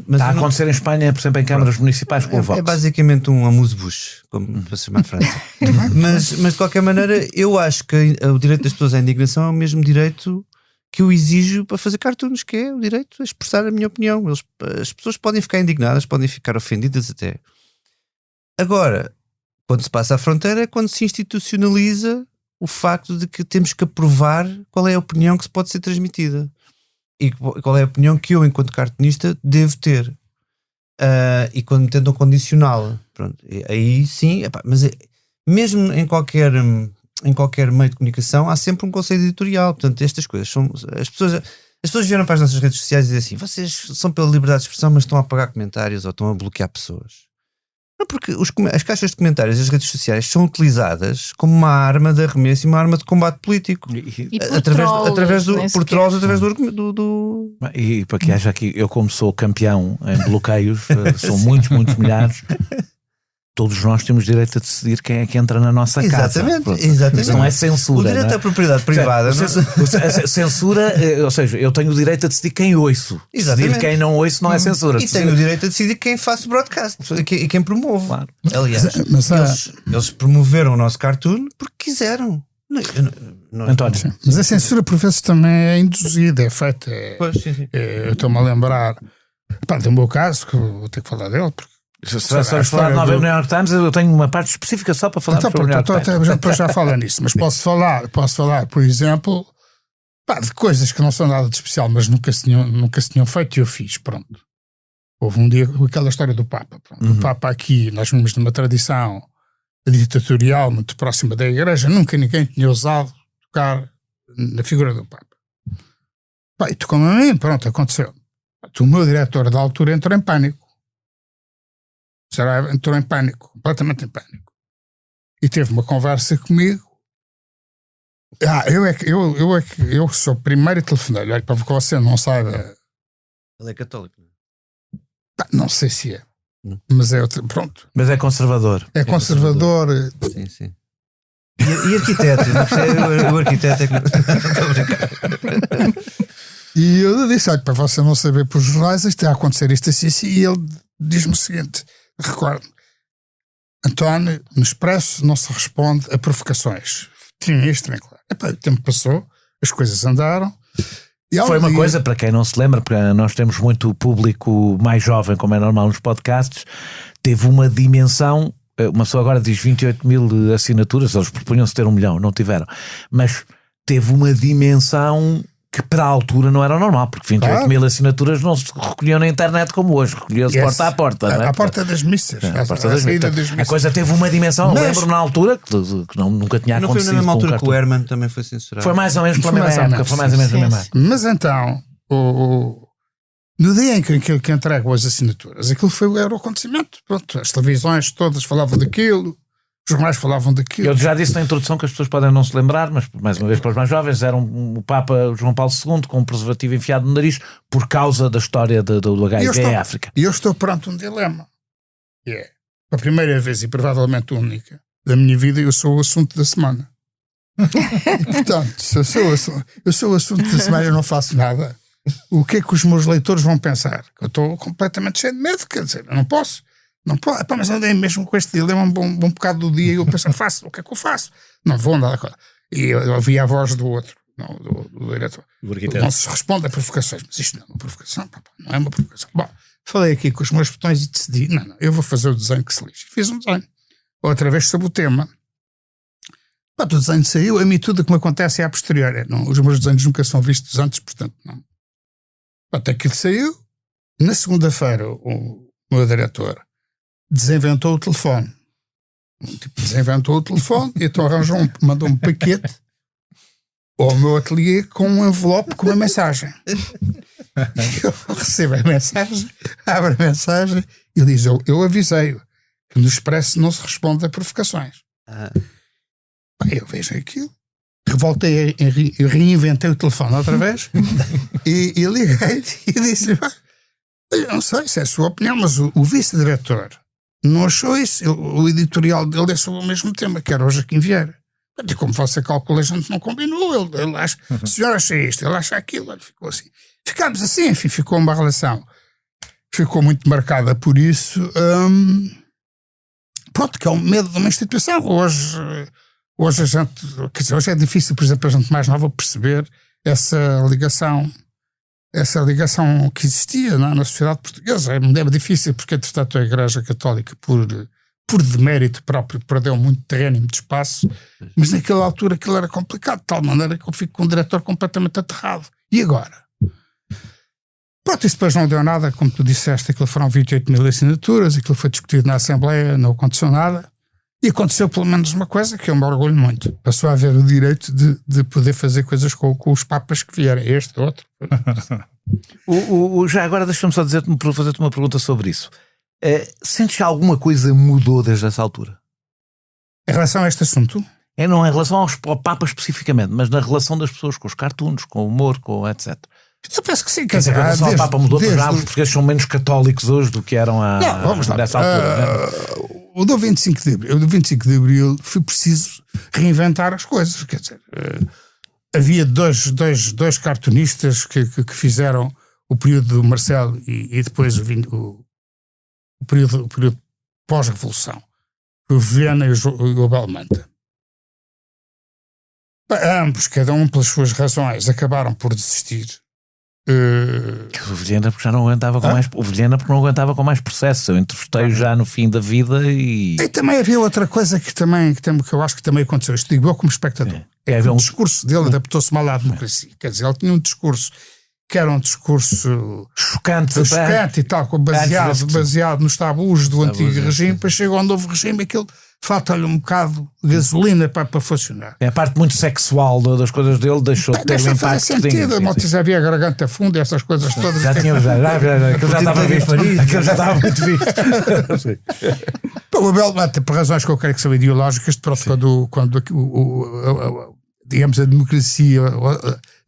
S4: Mas
S1: está a acontecer em Espanha, por exemplo, em câmaras municipais com o Vox.
S4: É basicamente um amuse-bouche, como para se chamar França. mas de qualquer maneira, eu acho que o direito das pessoas à indignação é o mesmo direito que eu exijo para fazer cartoons, que é o direito a expressar a minha opinião. As pessoas podem ficar indignadas, podem ficar ofendidas até. Agora, quando se passa a fronteira é quando se institucionaliza o facto de que temos que aprovar qual é a opinião que se pode ser transmitida e qual é a opinião que eu, enquanto cartunista, devo ter. E quando tentam condicioná-la, pronto, aí sim, mas mesmo em qualquer meio de comunicação há sempre um conceito editorial. Portanto, estas coisas são... As pessoas vieram para as nossas redes sociais e dizem assim: vocês são pela liberdade de expressão, mas estão a apagar comentários ou estão a bloquear pessoas. Não, porque as caixas de comentários das redes sociais são utilizadas como uma arma de arremesso e uma arma de combate político.
S3: E
S4: através do
S1: E para que haja aqui, eu como sou campeão em bloqueios, são muitos milhares. Todos nós temos direito a decidir quem é que entra na nossa casa.
S4: Exatamente.
S1: Isso não é censura.
S4: O direito à propriedade privada.
S1: A censura, ou seja, eu tenho o direito a decidir quem ouço. Decidir quem não ouço não é censura.
S4: E tenho o direito a decidir quem faço broadcast e quem promovo. Claro. Aliás, eles promoveram o nosso cartoon porque quiseram.
S1: António.
S6: Mas a censura por vezes também é induzida, é feita. Eu estou-me a lembrar, do meu caso, que vou ter que falar dele, porque
S1: se vamos falar de Nova New York Times, eu tenho uma parte específica só para falar sobre o New York Times.
S6: Depois já falo nisso, mas posso falar, por exemplo, de coisas que não são nada de especial, mas nunca se tinham feito, e eu fiz, pronto. Houve um dia aquela história do Papa. O Papa aqui, nós vimos numa tradição ditatorial muito próxima da Igreja, nunca ninguém tinha ousado tocar na figura do Papa. E tocou-me a mim, pronto, aconteceu. O meu diretor da altura entrou em pânico. Entrou em pânico, completamente em pânico. E teve uma conversa comigo. Eu sou o primeiro a telefonar-lhe. Olha, para que você não saiba.
S4: Ele é católico.
S6: Não sei se é. Mas é pronto.
S1: Mas é conservador.
S6: É conservador.
S4: Sim. E arquiteto. O arquiteto é que.
S6: E eu disse: olha, para você não saber por jornais, está a acontecer isto assim. E ele diz-me o seguinte: recordo, António, no Expresso não se responde a provocações. Tinha isto também, claro. O tempo passou, as coisas andaram.
S1: Foi uma coisa, para quem não se lembra, porque nós temos muito público mais jovem, como é normal nos podcasts, teve uma dimensão. Uma pessoa agora diz 28 mil assinaturas, eles propunham-se ter 1 milhão, não tiveram, mas teve uma dimensão que para a altura não era normal, porque 28 mil assinaturas não se recolhiam na internet como hoje, recolhiam-se porta a porta.
S6: À porta das missas.
S1: A coisa teve uma dimensão, lembro-me na altura que nunca tinha acontecido.
S4: Não foi na mesma altura que o Herman também foi censurado?
S1: Foi mais ou menos pela mesma época. Foi mais ou menos na mesma época.
S6: Mas então, no dia em que entrego as assinaturas, aquilo era o acontecimento. Pronto, as televisões todas falavam daquilo. Os jornais falavam daquilo.
S1: Eu já disse na introdução que as pessoas podem não se lembrar, mas mais uma vez para os mais jovens, era o Papa João Paulo II com um preservativo enfiado no nariz por causa da história do HIV em África.
S6: E eu estou perante um dilema. A primeira vez e provavelmente única da minha vida, eu sou o assunto da semana. E, portanto, se eu sou o assunto da semana e não faço nada, o que é que os meus leitores vão pensar? Que eu estou completamente cheio de medo, quer dizer, eu não posso. Epá, mas andei mesmo com este dilema um bom bocado do dia e eu penso, o que é que eu faço? Não vou andar. E eu ouvi a voz do outro, do diretor. Não se responde a provocações, mas isto não é uma provocação, papá, não é uma provocação. Bom, falei aqui com os meus botões e decidi, não, eu vou fazer o desenho que se lixe. Fiz um desenho. Outra vez sobre o tema. O desenho saiu, a mim tudo o que me acontece é a posteriori. Os meus desenhos nunca são vistos antes, portanto não. Até que ele saiu. Na segunda-feira o meu diretor desinventou o telefone. Desinventou o telefone e então mandou um paquete ao meu ateliê com um envelope com uma mensagem. Eu recebo a mensagem, abro a mensagem e ele diz, eu avisei-o que no Expresso não se responde a provocações. Eu vejo aquilo, eu reinventei o telefone outra vez e liguei e disse, olha, não sei se é a sua opinião, mas o vice-diretor não achou isso. O editorial dele é sobre o mesmo tema, que era o Joaquim Vieira. E como você calcula, a gente não combinou. Ele acha, o senhor acha isto, ele acha aquilo. Ele ficou assim. Ficámos assim, enfim, ficou uma relação. Ficou muito marcada por isso. Pronto, que é o medo de uma instituição. Hoje a gente, quer dizer, hoje é difícil, por exemplo, a gente mais nova perceber essa ligação que existia na sociedade portuguesa. É difícil porque, entretanto, a Igreja Católica, por demérito próprio, perdeu muito terreno e muito espaço, mas naquela altura aquilo era complicado, de tal maneira que eu fico com um diretor completamente aterrado. E agora? Pronto, isso depois não deu nada, como tu disseste, aquilo foram 28 mil assinaturas, aquilo foi discutido na Assembleia, não aconteceu nada. E aconteceu pelo menos uma coisa que eu me orgulho muito. Passou a haver o direito de poder fazer coisas com os papas que vierem, este, outro.
S1: Já agora deixa-me só fazer-te uma pergunta sobre isso. Sentes que alguma coisa mudou desde essa altura?
S6: Em relação a este assunto?
S1: Não em relação ao Papa especificamente, mas na relação das pessoas com os cartoons, com o humor, com etc.
S6: Eu penso que sim.
S1: Quer dizer, a relação ao Papa mudou, já os portugueses são menos católicos hoje do que eram nessa altura.
S6: O do 25 de Abril foi preciso reinventar as coisas. Quer dizer, havia dois cartunistas que fizeram o período do Marcelo e depois o período pós-revolução. O Viana e o Abel Manta. Ambos, cada um pelas suas razões, acabaram por desistir.
S1: O Vilhena porque já não aguentava com mais. O Vilhena porque não aguentava com mais processo. Eu entrevistei já no fim da vida e
S6: também havia outra coisa que eu acho que também aconteceu. Isto digo eu como espectador. O discurso dele adaptou-se mal à democracia. Quer dizer, ele tinha um discurso que era um discurso
S1: chocante
S6: e tal, baseado nos tabus do antigo regime, depois chegou ao novo regime e aquilo falta-lhe um bocado de gasolina para funcionar.
S1: A parte muito sexual das coisas dele deixou de ter um impacto.
S6: Sentido, a havia garganta funda, essas coisas todas.
S1: Aquilo já estava visto. Aquilo já estava muito visto.
S6: O Abel Manta, por razões que eu creio que são ideológicas, quando digamos, a democracia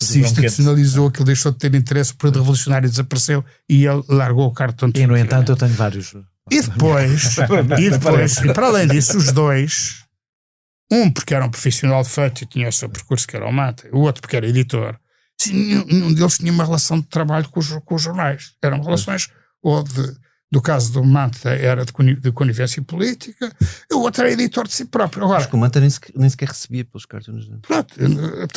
S6: se institucionalizou, que ele deixou de ter interesse, o período revolucionário desapareceu e ele largou o cartão.
S1: E no entanto eu tenho vários.
S6: E depois, e para além disso, os dois, um porque era um profissional de feito e tinha o seu percurso, que era o Manta, o outro porque era editor, nenhum deles tinha uma relação de trabalho com os jornais. Eram relações, do caso do Manta era de conivência política, o outro era editor de si próprio. Agora,
S4: acho que o Manta nem sequer recebia pelos cartões.
S6: Pronto,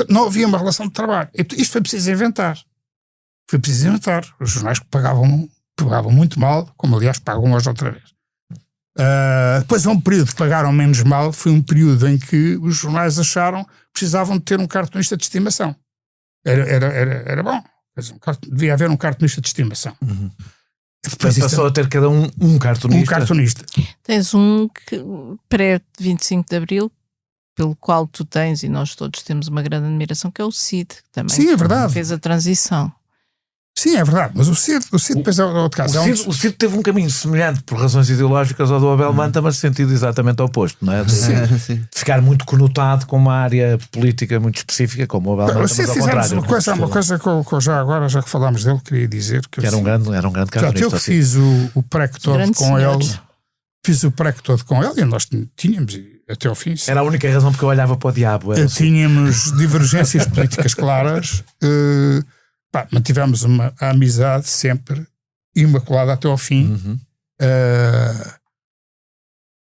S6: não havia uma relação de trabalho. Isto foi preciso inventar. Os jornais que pagavam muito mal, como aliás pagam hoje outra vez. Depois, um período que pagaram menos mal, foi um período em que os jornais acharam que precisavam de ter um cartunista de estimação. Era bom. Devia haver um cartunista de estimação.
S1: Uhum. Depois passou a ter cada um cartunista.
S3: Tens um que pré-25 de Abril, pelo qual tu tens, e nós todos temos uma grande admiração, que é o Cid, que também
S6: Sim, é verdade.
S3: fez a transição.
S6: Sim, é verdade, mas o Cid depois é outro caso.
S1: O Cid teve um caminho semelhante por razões ideológicas ao do Abel Manta, mas no sentido exatamente oposto, não é? De ficar muito conotado com uma área política muito específica, como o Abel Manta, mas ao contrário.
S6: Uma coisa que eu já que falámos dele, queria dizer que
S1: era um grande cartunista.
S6: Eu que fiz o pré-que todo com ele, e nós tínhamos, até ao fim. Sim.
S1: Era a única razão porque eu olhava para o diabo.
S6: Tínhamos divergências políticas claras, mantivemos a amizade sempre imaculada até ao fim.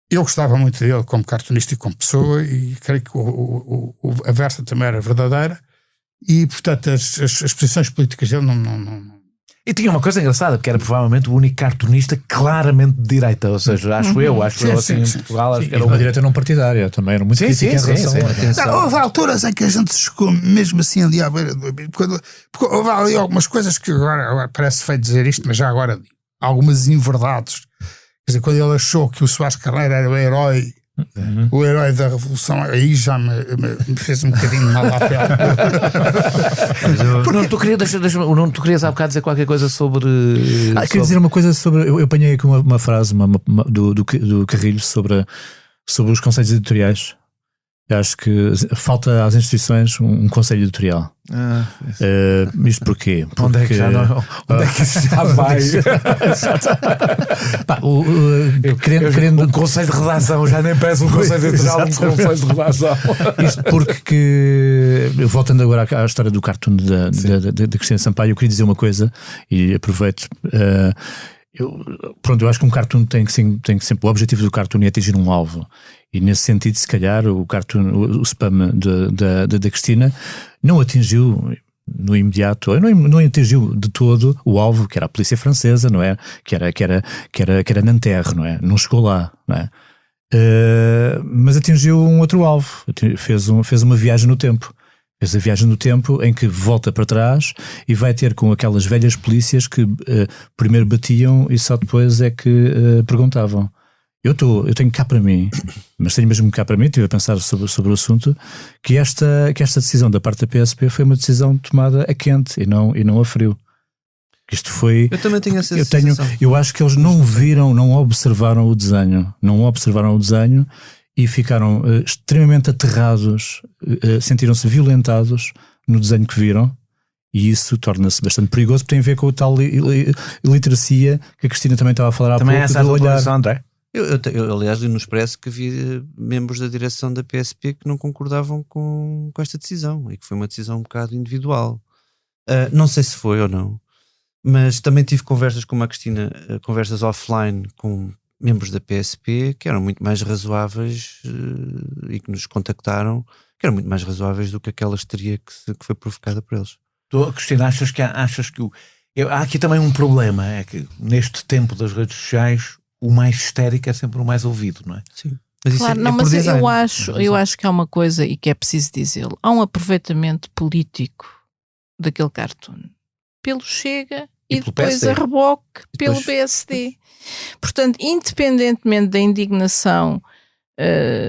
S6: Eu gostava muito dele como cartunista e como pessoa, e creio que a versa também era verdadeira, e portanto as posições políticas dele não.
S1: E tinha uma coisa engraçada, porque era provavelmente o único cartunista claramente de direita, ou seja, acho eu assim, em Portugal.
S5: Era uma direita não partidária também, era muito crítica em relação
S6: houve alturas em que a gente se chegou mesmo assim ali à beira do abismo, porque houve ali algumas coisas que agora parece feio dizer isto, mas já agora algumas inverdades. Quer dizer, quando ele achou que o Soares Carneiro era o herói da Revolução, aí já me fez um bocadinho mal à pele.
S1: Tu querias há bocado dizer qualquer coisa sobre.
S5: Queria dizer uma coisa sobre. Eu apanhei aqui uma frase do Carrilho sobre os conselhos editoriais. Eu acho que falta às instituições um conselho editorial. Isto porquê? Porque...
S1: Onde é que isso já vai?
S5: Querendo...
S1: Um conselho de redação, já nem peço um conselho editorial, um conselho de redação.
S5: Isto porque, voltando agora à história do cartoon da Cristina Sampaio, eu queria dizer uma coisa e aproveito. Eu acho que um cartoon tem que sempre. O objetivo do cartoon é atingir um alvo. E nesse sentido, se calhar, o spam da Cristina não atingiu no imediato, não atingiu de todo o alvo, que era a polícia francesa, não é? Que era Nanterre, não é? Não chegou lá, não é? Mas atingiu um outro alvo, fez uma viagem no tempo. Fez a viagem no tempo em que volta para trás e vai ter com aquelas velhas polícias que primeiro batiam e só depois é que perguntavam. Eu tenho cá para mim, mas tenho mesmo cá para mim, estive a pensar sobre o assunto, que esta decisão da parte da PSP foi uma decisão tomada a quente e não a frio. Isto foi.
S4: Eu também tenho essa sensação.
S5: Eu acho que eles não observaram o desenho, e ficaram extremamente aterrados, sentiram-se violentados no desenho que viram. E isso torna-se bastante perigoso, porque tem a ver com a tal iliteracia que a Cristina também estava a falar há pouco.
S1: Também essa posição, André?
S4: Eu, aliás, li no Expresso que havia membros da direção da PSP que não concordavam com esta decisão e que foi uma decisão um bocado individual. Não sei se foi ou não, mas também tive conversas com a Cristina, conversas offline com membros da PSP que eram muito mais razoáveis e que nos contactaram, que eram muito mais razoáveis do que aquela histeria que foi provocada por eles.
S1: Tu, Cristina, achas que há aqui também um problema, é que neste tempo das redes sociais o mais histérico é sempre o mais ouvido, não é?
S4: Sim. Mas
S3: claro,
S4: isso
S3: não,
S4: por
S3: mas
S4: design.
S3: eu acho que há uma coisa e que é preciso dizê-lo. Há um aproveitamento político daquele cartoon pelo Chega e depois
S1: PSD.
S3: a reboque pelo PSD. Portanto, independentemente da indignação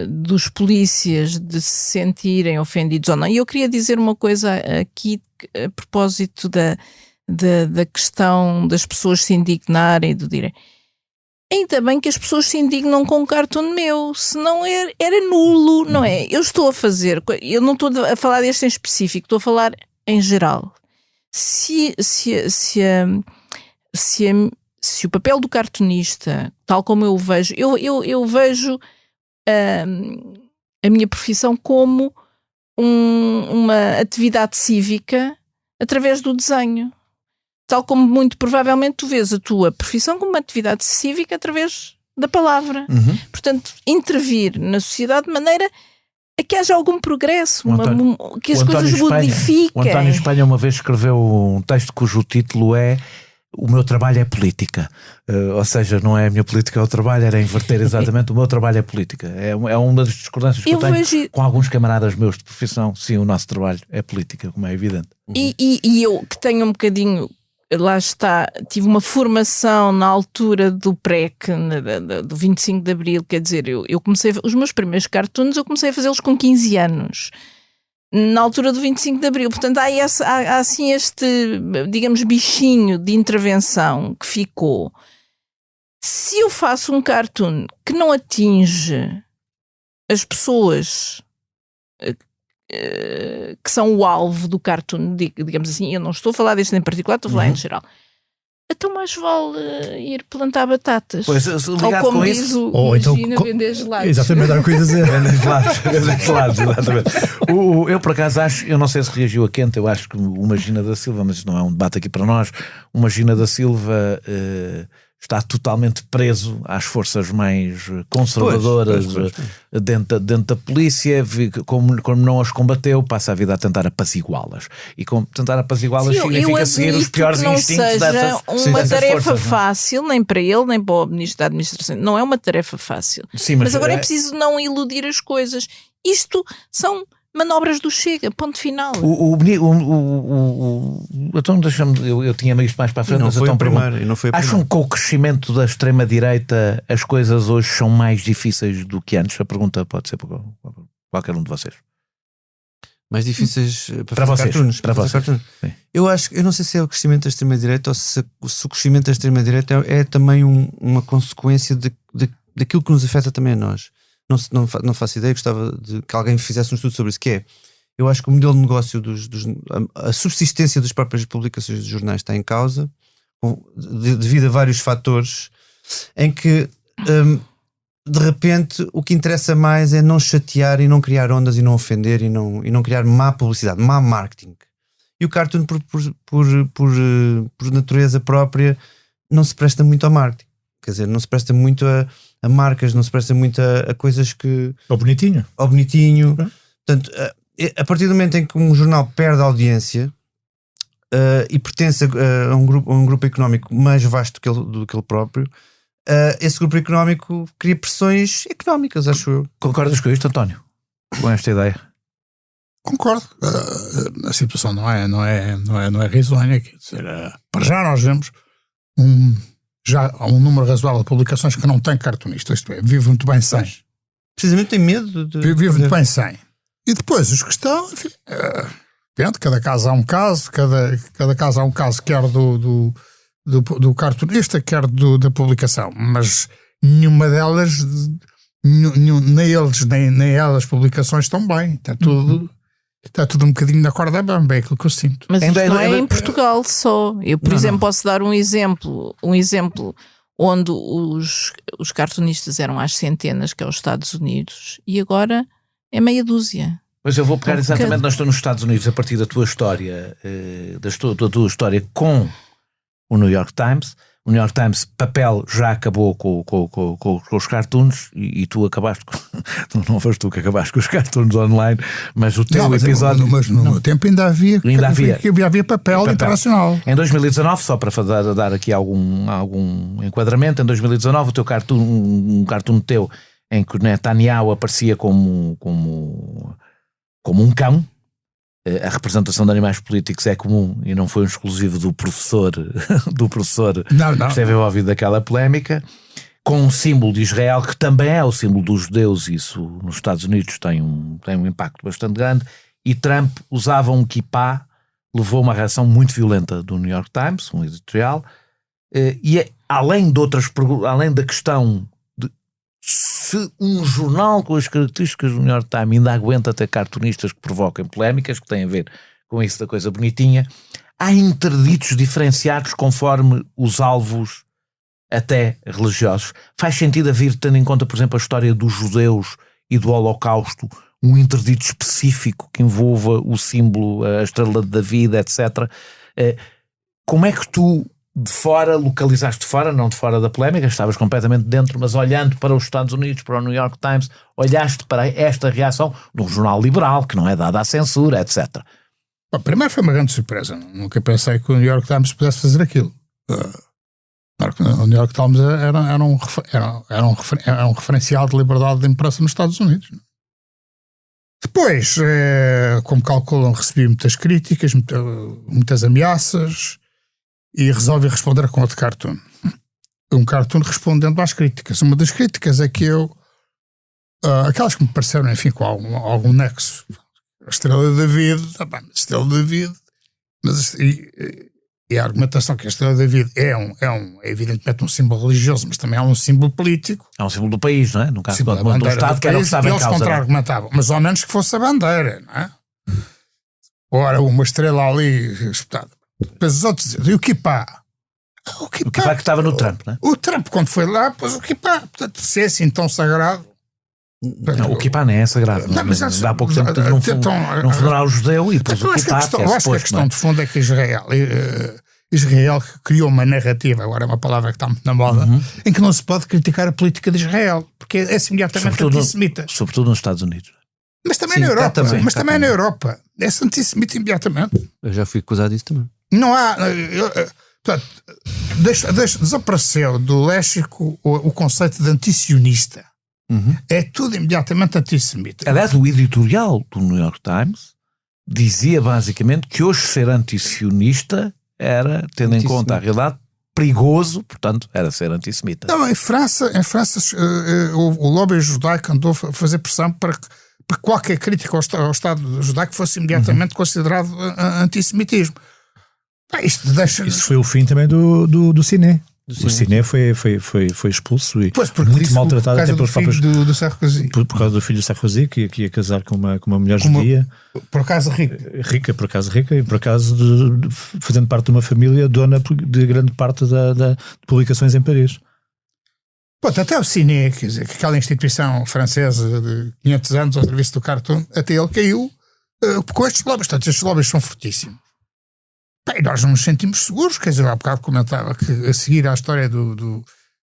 S3: dos polícias de se sentirem ofendidos ou não, e eu queria dizer uma coisa aqui a propósito da questão das pessoas se indignarem do direito. Ainda bem que as pessoas se indignam com um cartoon meu, senão era nulo, não é? Eu estou a fazer, eu não estou a falar deste em específico, estou a falar em geral. Se o papel do cartunista, tal como eu o vejo, eu vejo a minha profissão como uma atividade cívica através do desenho. Tal como muito provavelmente tu vês a tua profissão como uma atividade cívica através da palavra. Portanto, intervir na sociedade de maneira a que haja algum progresso, que as coisas modifiquem.
S1: O António Espanha uma vez escreveu um texto cujo título é "O meu trabalho é política", ou seja, não é a minha política é o trabalho, era inverter exatamente, o meu trabalho é política. É uma das discordâncias que eu tenho com alguns camaradas meus de profissão. Sim, o nosso trabalho é política, como é evidente.
S3: E eu que tenho um bocadinho, lá está, tive uma formação na altura do PREC, do 25 de Abril, quer dizer, eu comecei, os meus primeiros cartoons eu comecei a fazê-los com 15 anos. Na altura do 25 de Abril, portanto há assim este, digamos, bichinho de intervenção que ficou. Se eu faço um cartoon que não atinge as pessoas que são o alvo do cartoon, digamos assim, eu não estou a falar deste em particular, estou a falar em geral. então mais vale ir plantar batatas.
S1: Pois,
S3: ou
S1: ligado
S3: como
S1: com
S3: diz
S1: isso.
S3: o Gina, vender gelados.
S5: Exatamente, era o que eu ia dizer.
S1: Exatamente. Eu por acaso acho, eu não sei se reagiu a quente, eu acho que uma Gina da Silva, mas não é um debate aqui para nós, uma Gina da Silva está totalmente preso às forças mais conservadoras
S4: pois.
S1: Dentro da polícia, como não as combateu, passa a vida a tentar apaziguá-las. E como tentar apaziguá-las significa seguir os piores instintos dessas
S3: uma tarefa
S1: forças,
S3: fácil, nem para ele, nem para o Ministro da Administração. Não é uma tarefa fácil.
S1: Sim,
S3: mas agora é preciso não iludir as coisas. Isto são manobras do Chega, ponto final.
S1: Então deixa-me, eu tinha isto mais para a frente,
S4: Não
S1: mas
S4: foi
S1: então
S4: o primeiro, não foi o
S1: acham
S4: primeiro.
S1: que com o crescimento da extrema-direita as coisas hoje são mais difíceis do que antes? A pergunta pode ser para qualquer um de vocês.
S4: Mais difíceis
S1: Para vocês. Para vocês. Sim.
S4: Eu não sei se é o crescimento da extrema-direita ou se o crescimento da extrema-direita é também uma consequência daquilo que nos afeta também a nós. Não faço ideia, gostava de que alguém fizesse um estudo sobre isso, que é, eu acho que o modelo de negócio a subsistência das próprias publicações dos jornais está em causa, devido a vários fatores, em que de repente o que interessa mais é não chatear e não criar ondas e não ofender e não criar má publicidade, má marketing. E o cartoon por natureza própria não se presta muito ao marketing, quer dizer, não se presta muito a marcas, não se presta muito a coisas que...
S5: Ao bonitinho.
S4: Portanto, a partir do momento em que um jornal perde a audiência e pertence a um grupo económico mais vasto do que ele próprio, esse grupo económico cria pressões económicas, acho eu.
S1: Concordas com isto, António? Com esta ideia?
S6: Concordo. A situação não é risonha. Quer dizer, para já nós vemos já há um número razoável de publicações que não tem cartunista, isto é, vive muito bem sem.
S4: Precisamente tem medo de...
S6: Vive muito bem sem. E depois os que estão, enfim, depende, cada caso há um caso, cada caso há um caso, quer do cartunista, quer da publicação, mas nenhuma delas, nem eles, nem elas, publicações estão bem, está tudo um bocadinho na corda bamba, é aquilo que eu sinto.
S3: Mas isto não é em Portugal só. Eu, por exemplo, posso dar um exemplo onde os cartunistas eram às centenas, que é os Estados Unidos, e agora é meia dúzia.
S1: Mas eu vou pegar exatamente, nós estamos nos Estados Unidos, a partir da tua história, da tua história com o New York Times. O New York Times, papel, já acabou com os cartoons e tu acabaste não foste tu que acabaste com os cartoons online, mas o teu episódio...
S6: Mas no meu tempo ainda havia papel internacional.
S1: Em 2019, só para dar aqui algum enquadramento, em 2019 o teu um cartoon teu em que o Netanyahu aparecia como um cão. A representação de animais políticos é comum e não foi um exclusivo do professor que esteve envolvido naquela polémica, com um símbolo de Israel que também é o símbolo dos judeus. Isso nos Estados Unidos tem um impacto bastante grande, e Trump usava um kippah, levou uma reação muito violenta do New York Times, um editorial, e além da questão de se um jornal com as características do New York Times ainda aguenta ter cartunistas que provoquem polémicas, que têm a ver com isso da coisa bonitinha, há interditos diferenciados conforme os alvos até religiosos. Faz sentido haver, tendo em conta, por exemplo, a história dos judeus e do Holocausto, um interdito específico que envolva o símbolo, a estrela de David, etc. Como é que tu, de fora, localizaste de fora, não de fora da polémica, estavas completamente dentro, mas olhando para os Estados Unidos, para o New York Times, olhaste para esta reação de um jornal liberal, que não é dada à censura, etc.
S6: Bom, primeiro foi uma grande surpresa. Nunca pensei que o New York Times pudesse fazer aquilo. O New York Times era um referencial de liberdade de imprensa nos Estados Unidos. Depois, como calculam, recebi muitas críticas, muitas ameaças, e resolvi responder com outro cartoon. Um cartoon respondendo às críticas. Uma das críticas é que aquelas que me pareceram, enfim, com algum nexo. A estrela de David, mas e a argumentação que a estrela de David é evidentemente um símbolo religioso, mas também é um símbolo político.
S1: É um símbolo do país, não é? No caso do Estado, que era o que estava em causa.
S6: Eles contra-argumentavam, mas ao menos que fosse a bandeira, não é? Ora, uma estrela ali espetada. Depois os outros dizem, e o kippah? O
S1: O Kippah que estava no Trump, não é?
S6: O Trump, quando foi lá, pôs o Kippah. Portanto, se é assim tão sagrado.
S1: Não, o Kippah nem é sagrado.
S6: Não, mas
S1: há pouco tempo teve num funeral judeu e pôs o
S6: eu acho que
S1: Kippah.
S6: eu acho que a questão de fundo é que Israel criou uma narrativa, agora é uma palavra que está muito na moda, em que não se pode criticar a política de Israel, porque é imediatamente antissemita.
S1: Sobretudo nos Estados Unidos.
S6: Mas também
S4: Sim,
S6: na Europa.
S4: também,
S6: Mas também na Europa. É antissemita imediatamente.
S4: Eu já fui acusado disso também.
S6: Não há. Portanto, desapareceu do léxico o conceito de antisionista. É tudo imediatamente antissemita.
S1: Aliás, o editorial do New York Times dizia basicamente que hoje ser antisionista era, tendo em conta a realidade, perigoso, portanto, era ser antissemita.
S6: Não, em França o lobby judaico andou a fazer pressão para que qualquer crítica ao Estado judaico fosse imediatamente considerado antissemitismo. Isto deixa...
S5: Isso foi o fim também do Ciné. O Ciné foi expulso e muito maltratado até pelos próprios.
S6: Do Sarkozy.
S5: Por causa do filho do Sarkozy, que ia casar com uma mulher judia.
S6: Por acaso rica.
S5: Por acaso rica, e por acaso fazendo parte de uma família dona de grande parte de publicações em Paris.
S6: Pronto, até o Ciné, quer dizer, que aquela instituição francesa de 500 anos ao serviço do cartoon, até ele caiu com estes lobbies. Portanto, estes lobbies são fortíssimos. Bem, nós não nos sentimos seguros, quer dizer, há bocado comentava que a seguir à história do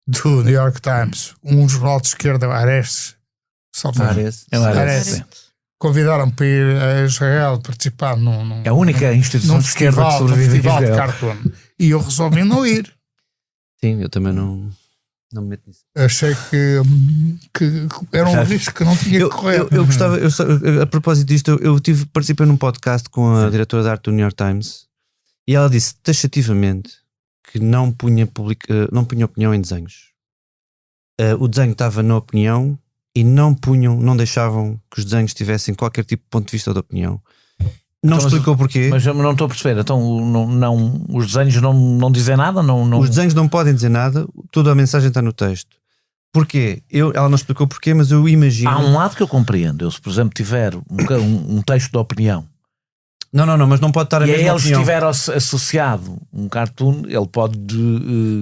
S6: New York Times, um jornal de esquerda, Ares, convidaram-me para ir a Israel participar num
S1: é a única instituição de esquerda que sobrevive
S6: festival de cartoon, e eu resolvi não ir.
S4: Sim, eu também não me meto nisso.
S6: Achei que era um risco que não tinha que correr.
S4: Eu gostava, a propósito disto, participei num podcast com a diretora de arte do New York Times. E ela disse taxativamente que não punha opinião em desenhos. O desenho estava na opinião e não deixavam que os desenhos tivessem qualquer tipo de ponto de vista ou de opinião. Não
S1: então,
S4: explicou porquê.
S1: Mas eu não estou a perceber. Então os desenhos não dizem nada? Não...
S4: Os desenhos não podem dizer nada, toda a mensagem está no texto. Porquê? Ela não explicou porquê, mas eu imagino...
S1: Há um lado que eu compreendo. Eu, se por exemplo tiver um texto de opinião,
S4: Não, mas não pode estar a mesma
S1: ele
S4: opinião.
S1: estiver associado um cartoon, ele pode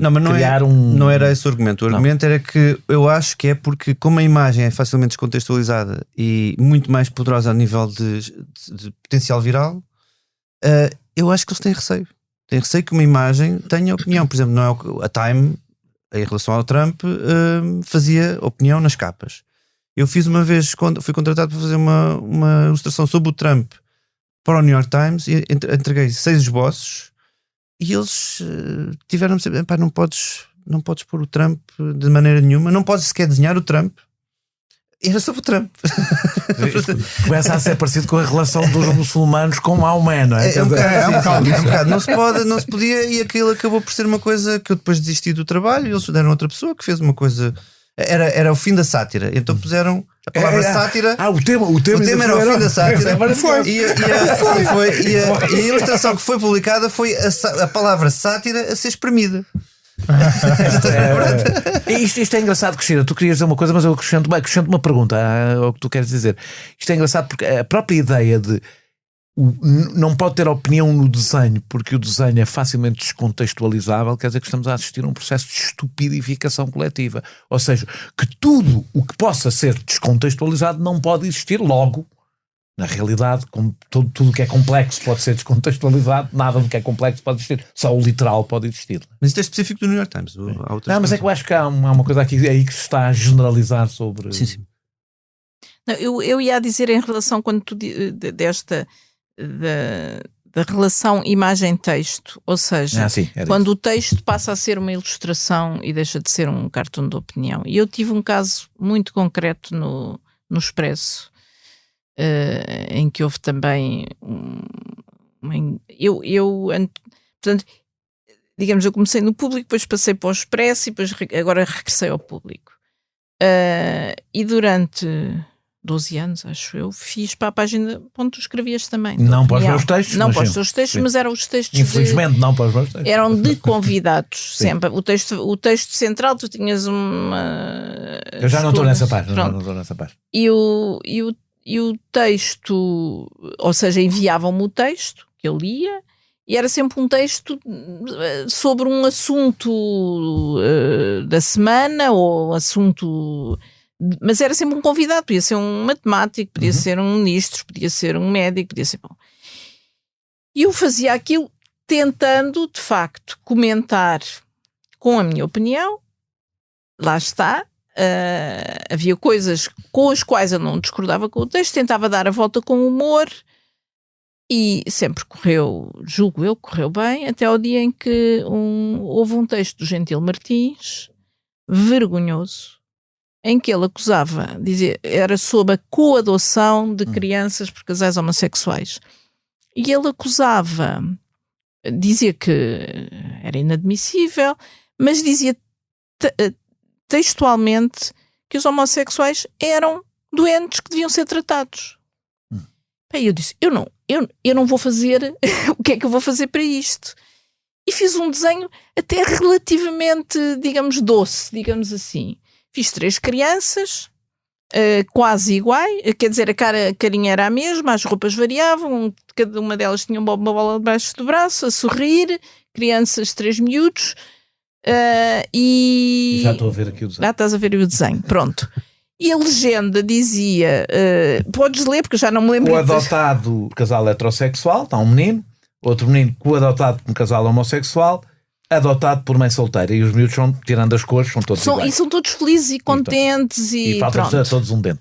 S4: mas
S1: criar
S4: não era esse o argumento. O argumento era que eu acho que é porque, como a imagem é facilmente descontextualizada e muito mais poderosa a nível de potencial viral, eu acho que eles têm receio. Têm receio que uma imagem tenha opinião. Por exemplo, não é a Time, em relação ao Trump, fazia opinião nas capas. Eu fiz uma vez, quando fui contratado para fazer uma ilustração sobre o Trump para o New York Times, e entreguei 6 esboços e eles tiveram-me sempre, não podes pôr o Trump de maneira nenhuma, não podes sequer desenhar o Trump. Era sobre o Trump.
S1: Começa a ser parecido com a relação dos muçulmanos com Maomé, não é?
S4: É um bocado. Não se podia, e aquilo acabou por ser uma coisa que eu depois desisti do trabalho e eles deram outra pessoa que fez uma coisa. Era o fim da sátira, então puseram a palavra sátira.
S1: O tema
S4: era o fim da sátira. E a ilustração que foi publicada foi a palavra sátira a ser espremida.
S1: Isto é engraçado, Cristina. Tu querias dizer uma coisa, mas eu acrescento uma pergunta ao que tu queres dizer. Isto é engraçado porque a própria ideia de não pode ter opinião no desenho porque o desenho é facilmente descontextualizável, quer dizer que estamos a assistir a um processo de estupidificação coletiva. Ou seja, que tudo o que possa ser descontextualizado não pode existir logo. Na realidade, como tudo que é complexo pode ser descontextualizado, nada do que é complexo pode existir. Só o literal pode existir.
S4: Mas isto é específico do New York Times.
S1: Não, mas é que eu acho que há uma coisa aqui aí que se está a generalizar sobre...
S4: Sim.
S3: Não, eu ia dizer em relação quando tu da relação imagem-texto, ou seja, quando o texto passa a ser uma ilustração e deixa de ser um cartoon de opinião. E eu tive um caso muito concreto no Expresso, em que houve também portanto, digamos, eu comecei no público, depois passei para o Expresso e depois agora regressei ao público. E durante 12 anos, acho eu, fiz para a página onde tu escrevias também.
S1: Não para os meus textos?
S3: Não para os teus textos, mas eram os textos.
S1: Infelizmente, não para os meus textos.
S3: Eram de convidados, sempre. O texto central, tu tinhas uma.
S1: Eu já não estou nessa parte.
S3: E o texto, ou seja, enviavam-me o texto que eu lia E era sempre um texto sobre um assunto da semana ou assunto... Mas era sempre um convidado, podia ser um matemático, podia ser um ministro, podia ser um médico, podia ser... Bom. E eu fazia aquilo tentando, de facto, comentar com a minha opinião. Lá está. Havia coisas com as quais eu não discordava com o texto, tentava dar a volta com humor. E sempre correu, julgo eu, correu bem, até ao dia em que houve um texto do Gentil Martins, vergonhoso, em que ele acusava, dizia, era sobre a coadoção de crianças por casais homossexuais. E ele acusava, dizia que era inadmissível, mas dizia textualmente que os homossexuais eram doentes que deviam ser tratados. Aí eu disse, eu não vou fazer, o que é que eu vou fazer para isto? E fiz um desenho até relativamente, digamos, doce, digamos assim. Fiz 3 crianças, quase iguais, quer dizer, a carinha era a mesma, as roupas variavam, cada uma delas tinha uma bola debaixo do braço, a sorrir, crianças 3 miúdos, e...
S1: Já estou a ver aqui o desenho.
S3: Já estás a ver o desenho, pronto. E a legenda dizia, podes ler porque eu já não me lembro.
S1: Coadotado casal heterossexual, está um menino, outro menino coadotado por um casal homossexual, adotado por mãe solteira. E os miúdos, tirando as cores, são todos iguais.
S3: E são todos felizes e contentes. E
S1: falta-lhes a todos um dente.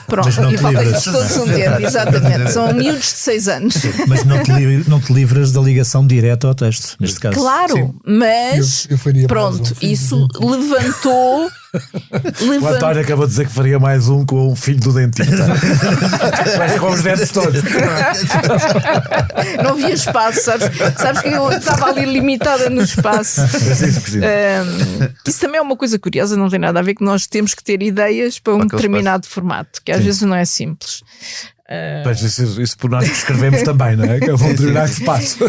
S3: Pronto,
S5: Mas não
S3: e
S5: te
S3: falta-lhes
S5: livras.
S3: todos um dente, exatamente. São miúdos de 6 anos.
S5: Mas não te livras da ligação direta ao texto, neste caso.
S3: Claro,
S6: Sim.
S3: mas
S6: Eu faria
S3: pronto,
S6: mais um filho
S3: isso
S6: do
S3: levantou.
S1: O António acabou de dizer que faria mais um com o filho do dentista. Mas com os dentes todos.
S3: Não havia espaço, sabes que eu estava ali limitada no espaço. Isso também é uma coisa curiosa, não tem nada a ver, que nós temos que ter ideias para um determinado formato, que às vezes não é simples.
S1: Mas isso por nós que escrevemos também, não é? Que é um determinado espaço.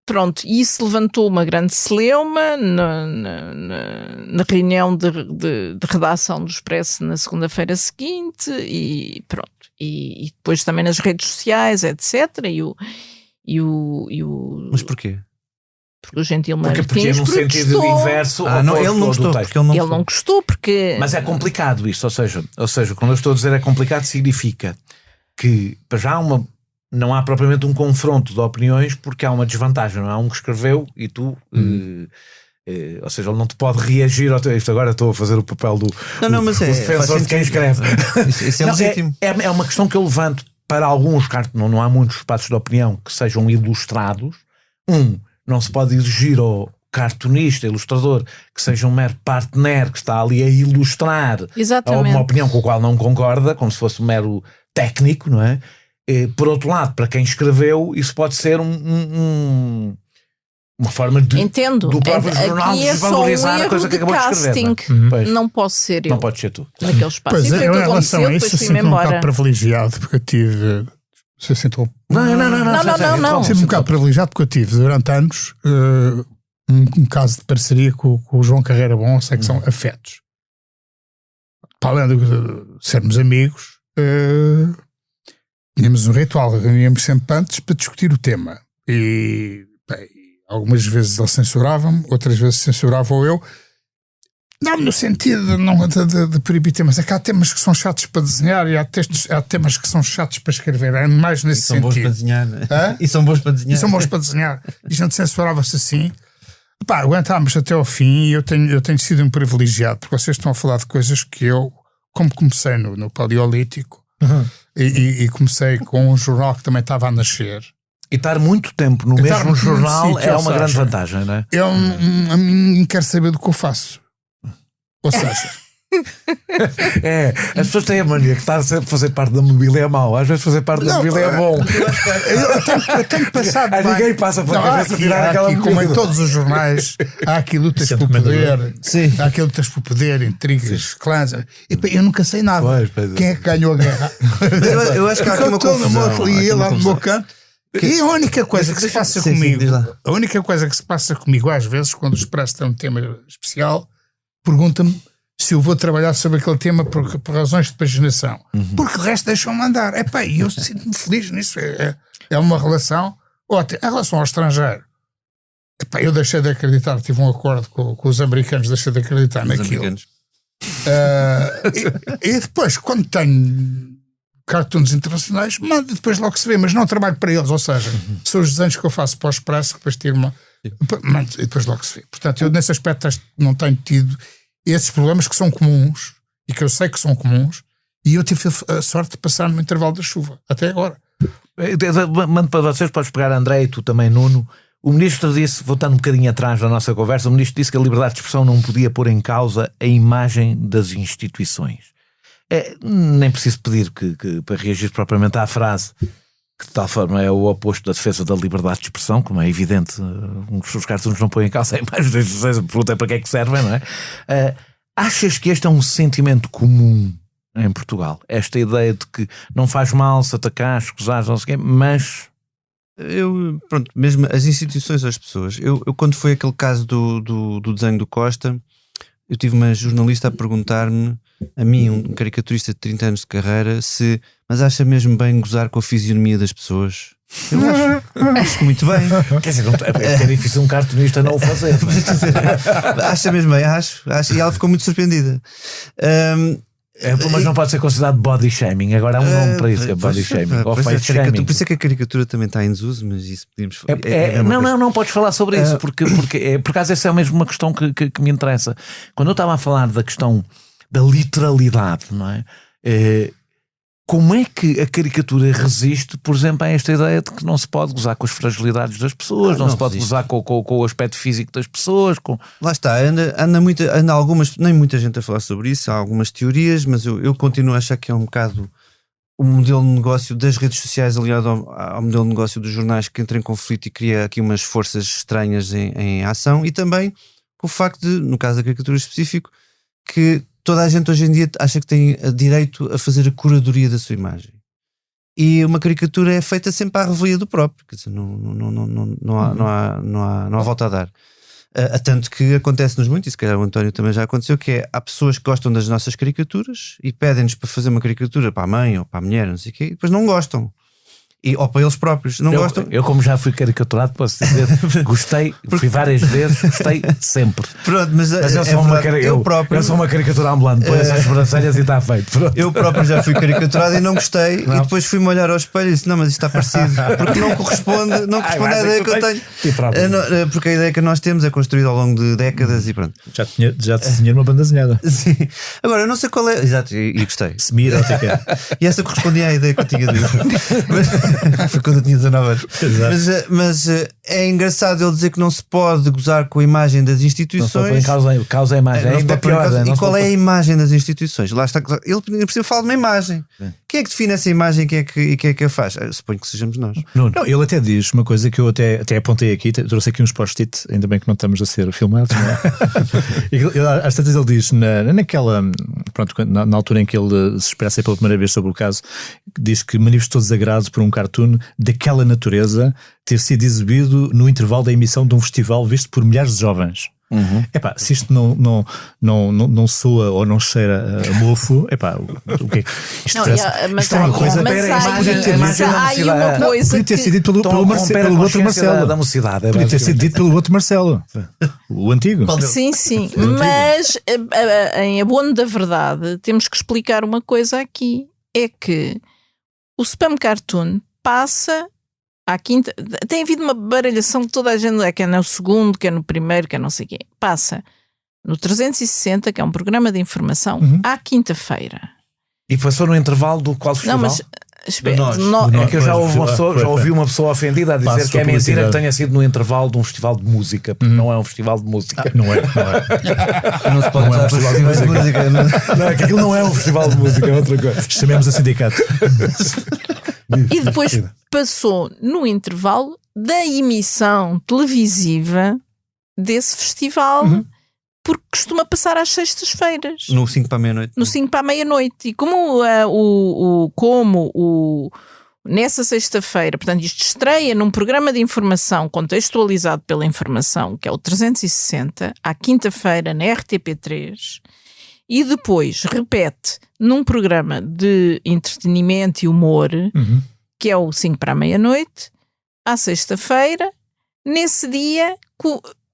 S3: Pronto, e isso levantou uma grande celeuma na reunião de redação do Expresso na segunda-feira seguinte, e pronto. E depois também nas redes sociais, etc.
S4: Mas porquê?
S3: Porque o Gentil Martins
S1: Porque no sentido inverso.
S4: Não, ele não gostou.
S1: Texto.
S4: Porque ele
S3: não gostou, porque...
S1: Mas é complicado isto, ou seja, quando eu estou a dizer é complicado, significa que para já não há propriamente um confronto de opiniões, porque há uma desvantagem, não há um que escreveu e tu, ou seja, ele não te pode reagir ao isto. Agora estou a fazer o papel do defensor de quem escreve.
S4: Isso é legítimo.
S1: É uma questão que eu levanto para alguns, não há muitos espaços de opinião que sejam ilustrados. Não se pode exigir ao cartunista, ilustrador, que seja um mero partner que está ali a ilustrar uma opinião com a qual não concorda, como se fosse um mero técnico, não é? Por outro lado, para quem escreveu, isso pode ser uma forma de do próprio jornal desvalorizar a coisa que acabou de escrever.
S3: Não posso ser eu.
S1: Não pode ser tu.
S3: Naquele espaço.
S6: Pois,
S3: eu
S6: em relação a isso, sinto-me um bocado privilegiado, porque eu tive... Você sentou...
S3: Não.
S6: Sinto-me um bocado privilegiado, porque eu tive, durante anos, um caso de parceria com o João Carreira Bom, a secção Afetos. Para além de sermos amigos... tínhamos um ritual, reuníamos sempre antes para discutir o tema. E algumas vezes ele censurava-me, outras vezes censurava eu. Não no sentido de proibir temas, é que há temas que são chatos para desenhar e há temas que são chatos para escrever. É mais nesse sentido.
S4: Bons para desenhar, né? E são bons para desenhar.
S6: E são bons para desenhar. E a gente censurava-se assim. Aguentámos até ao fim, e eu tenho sido um privilegiado, porque vocês estão a falar de coisas que eu, como comecei no Paleolítico, e comecei com um jornal que também estava a nascer.
S1: E estar muito tempo no mesmo jornal é uma grande vantagem, não é?
S6: A mim quero saber do que eu faço. Ou seja...
S1: as pessoas têm a mania que estar a fazer parte da mobília é mau. Às vezes fazer parte da mobília é bom.
S6: Eu tenho passado bem.
S1: Ninguém passa pela cabeça tirar aquela mobília.
S6: Como em todos os jornais, há aqui lutas por poder. Há aqui lutas por poder, intrigas, clãs. Eu nunca sei nada. Quem é que ganhou a guerra?
S4: Eu acho que há aqui uma confusão.
S6: Ali lá no meu canto. E a única coisa que se passa comigo, a única coisa que se passa comigo às vezes, quando o Expresso tem um tema especial, pergunta-me se eu vou trabalhar sobre aquele tema por razões de paginação. Porque o resto deixam-me andar. E eu sinto-me feliz nisso. É uma relação Ótimo. Em relação ao estrangeiro, epá, eu deixei de acreditar, tive um acordo com os americanos, deixei de acreditar naquilo. E depois, quando tenho cartoons internacionais, mando e depois logo se vê, mas não trabalho para eles, ou seja, são os desenhos que eu faço para o Expresso, que depois tiro mando e depois logo se vê. Portanto, eu nesse aspecto não tenho tido esses problemas que são comuns e que eu sei que são comuns, e eu tive a sorte de passar no intervalo da chuva, até agora.
S1: Mando para vocês, podes pegar André e tu também, Nuno. O ministro disse, voltando um bocadinho atrás da nossa conversa, o ministro disse que a liberdade de expressão não podia pôr em causa a imagem das instituições. Nem preciso pedir que para reagir propriamente à frase, que de tal forma é o oposto da defesa da liberdade de expressão, como é evidente, os cartoons não põem em causa a imagem das instituições, a pergunta é para que é que servem, não é? Achas que este é um sentimento comum em Portugal? Esta ideia de que não faz mal se atacar, escusar, não sei o quê, mas...
S4: Pronto, mesmo as instituições, as pessoas. Eu quando foi aquele caso do desenho do Costa, eu tive uma jornalista a perguntar-me, a mim, um caricaturista de 30 anos de carreira, mas acha mesmo bem gozar com a fisionomia das pessoas? Eu acho muito bem.
S1: Quer dizer, é difícil um cartunista não o fazer.
S4: Acha mesmo bem, acho. E ela ficou muito surpreendida.
S1: Mas não pode ser considerado body shaming. Agora há um nome para isso, que é body shaming. Ou face shaming.
S4: Por isso é que a caricatura também está em desuso, mas isso podemos...
S1: Não podes falar sobre isso, porque por acaso essa é mesmo uma questão que me interessa. Quando eu estava a falar da questão da literalidade, não é? Como é que a caricatura resiste, por exemplo, a esta ideia de que não se pode gozar com as fragilidades das pessoas, não se pode gozar com o aspecto físico das pessoas?
S4: Lá está, anda algumas, nem muita gente a falar sobre isso, há algumas teorias, mas eu continuo a achar que é um bocado o modelo de negócio das redes sociais aliado ao modelo de negócio dos jornais, que entra em conflito e cria aqui umas forças estranhas em ação, e também com o facto de, no caso da caricatura específico, que toda a gente hoje em dia acha que tem direito a fazer a curadoria da sua imagem. E uma caricatura é feita sempre à revelia do próprio. Quer dizer, não há volta a dar. Tanto que acontece-nos muito, e se calhar o António também já aconteceu, que há pessoas que gostam das nossas caricaturas e pedem-nos para fazer uma caricatura para a mãe ou para a mulher, não sei o quê, e depois não gostam. Ou para eles próprios, não gostam.
S1: Eu, como já fui caricaturado, posso dizer, gostei, fui várias vezes, gostei sempre.
S4: Pronto, mas
S1: eu sou uma caricatura ambulante, põe essas sobrancelhas e está feito. Pronto.
S4: Eu próprio já fui caricaturado e não gostei, e depois fui-me olhar ao espelho e disse: não, mas isto está parecido, porque não corresponde à ideia que eu tenho. Porque a ideia que nós temos é construída ao longo de décadas e pronto.
S5: Já te desenhei uma banda desenhada.
S4: Sim. Agora, eu não sei qual é. Exato, e gostei.
S5: Semira,
S4: e essa correspondia à ideia que eu tinha dito. Foi quando eu tinha 19 anos. Mas é engraçado ele dizer que não se pode gozar com a imagem das instituições.
S1: Causa a imagem.
S4: E qual é a imagem das instituições? Lá está. Ele precisa falar de uma imagem. Quem é que define essa imagem? Quem é que a faz? Suponho que sejamos nós.
S5: Não, ele até diz uma coisa que eu até apontei aqui. Trouxe aqui uns post-it, ainda bem que não estamos a ser filmados. Às tantas ele diz naquela, pronto, na altura em que ele se expressa pela primeira vez sobre o caso, diz que manifestou desagrado por um cartoon daquela natureza ter sido exibido no intervalo da emissão de um festival visto por milhares de jovens. Epá, se isto não soa ou não cheira a mofo, epá, o que é que isto
S3: mas
S5: é uma coisa. Podia ter sido dito pelo outro Marcelo
S1: da mocidade.
S5: Podia ter sido dito pelo outro Marcelo, o antigo.
S3: Sim, mas em abono da verdade temos que explicar uma coisa aqui, é que o Spam Cartoon passa à quinta. Tem havido uma baralhação que toda a gente quer no segundo, quer no primeiro, quer não sei o quê. Passa no 360, que é um programa de informação, à quinta-feira.
S1: E passou no intervalo do qual festival?
S3: Não, mas espera,
S1: é que eu já ouvi uma pessoa ofendida a dizer que é mentira que tenha sido no intervalo de um festival de música, porque não é um festival de música.
S5: Não é.
S4: Não se pode usar festival de música.
S1: Não, é que aquilo não é um festival de música, é outra coisa.
S5: Chamemos a sindicato.
S3: E depois passou no intervalo da emissão televisiva desse festival, porque costuma passar às sextas-feiras.
S4: No 5 para a meia-noite.
S3: No 5 para a meia-noite. E como nessa sexta-feira, portanto, isto estreia num programa de informação contextualizado pela informação, que é o 360, à quinta-feira na RTP3, e depois repete num programa de entretenimento e humor, que é o 5 para a meia-noite, à sexta-feira. Nesse dia,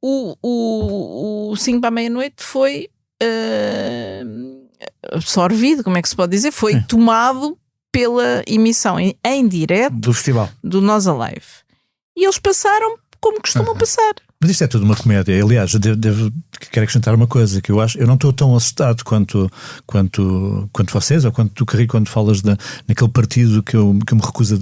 S3: o 5 para a meia-noite foi absorvido, como é que se pode dizer? Foi tomado pela emissão em direto
S1: do festival
S3: do Nós Alive. E eles passaram como costumam passar.
S5: Mas isto é tudo uma comédia. Aliás, quero acrescentar uma coisa que eu não estou tão assustado quanto vocês, ou quanto tu, Carrico, quando falas naquele partido que eu me recuso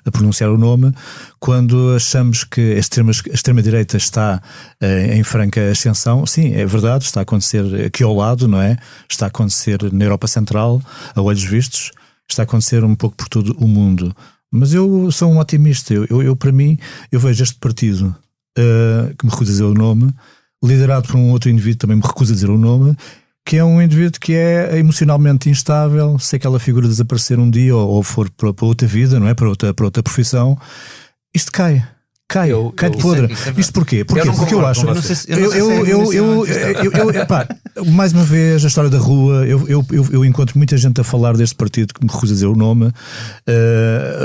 S5: a pronunciar o nome, quando achamos que a extrema-direita está em franca ascensão. Sim, é verdade, está a acontecer aqui ao lado, não é? Está a acontecer na Europa Central, a olhos vistos, está a acontecer um pouco por todo o mundo. Mas eu sou um otimista. Para mim, eu vejo este partido que me recusa a dizer o nome, liderado por um outro indivíduo, também me recusa a dizer o nome, que é um indivíduo que é emocionalmente instável. Se aquela figura desaparecer um dia ou for para outra vida, não é? Para outra profissão, isto cai de podre. Isto porquê? Porque eu acho. Mais uma vez, a história da rua. Eu encontro muita gente a falar deste partido que me recusa a dizer o nome,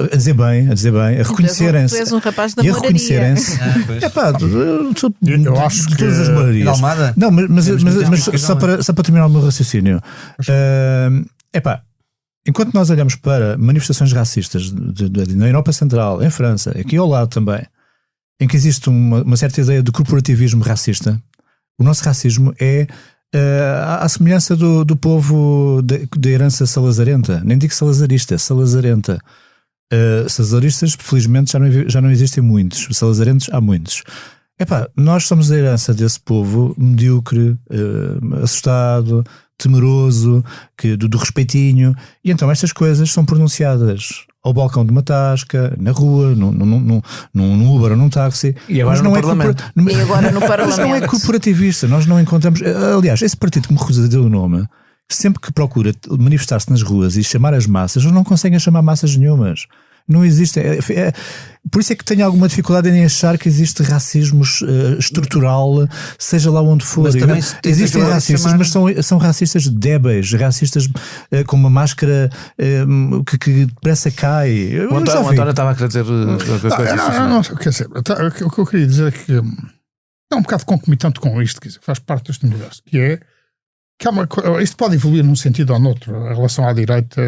S5: a dizer bem, a reconhecerem-se.
S3: Tu és um rapaz da
S5: e a reconhecerem-se.
S6: Eu acho que
S5: todas as morarias. Não, mas só para terminar o meu raciocínio. Enquanto nós olhamos para manifestações racistas na Europa Central, em França, aqui ao lado também, em que existe uma certa ideia de corporativismo racista, o nosso racismo é à semelhança do povo da herança salazarenta. Nem digo salazarista, salazarenta. Salazaristas, felizmente, já não existem muitos. Salazarentos, há muitos. Nós somos a herança desse povo medíocre, assustado, temeroso, do respeitinho. E então estas coisas são pronunciadas ao balcão de uma tasca, na rua, num Uber ou num táxi.
S1: E agora no Parlamento.
S5: Mas não é corporativista. Nós não encontramos... Aliás, esse partido que me recusa de dizer o nome, sempre que procura manifestar-se nas ruas e chamar as massas, eles não conseguem chamar massas nenhumas. Não existe. Por isso é que tenho alguma dificuldade em achar que existe racismo estrutural, seja lá onde for. Existem racistas, mas são racistas débeis, racistas com uma máscara que depressa cai.
S1: O António estava a querer dizer coisa.
S6: Não, quer dizer, o que eu queria dizer é que é um bocado concomitante com isto, quer dizer, faz parte deste universo, que é isto pode evoluir num sentido ou noutro. A relação à direita,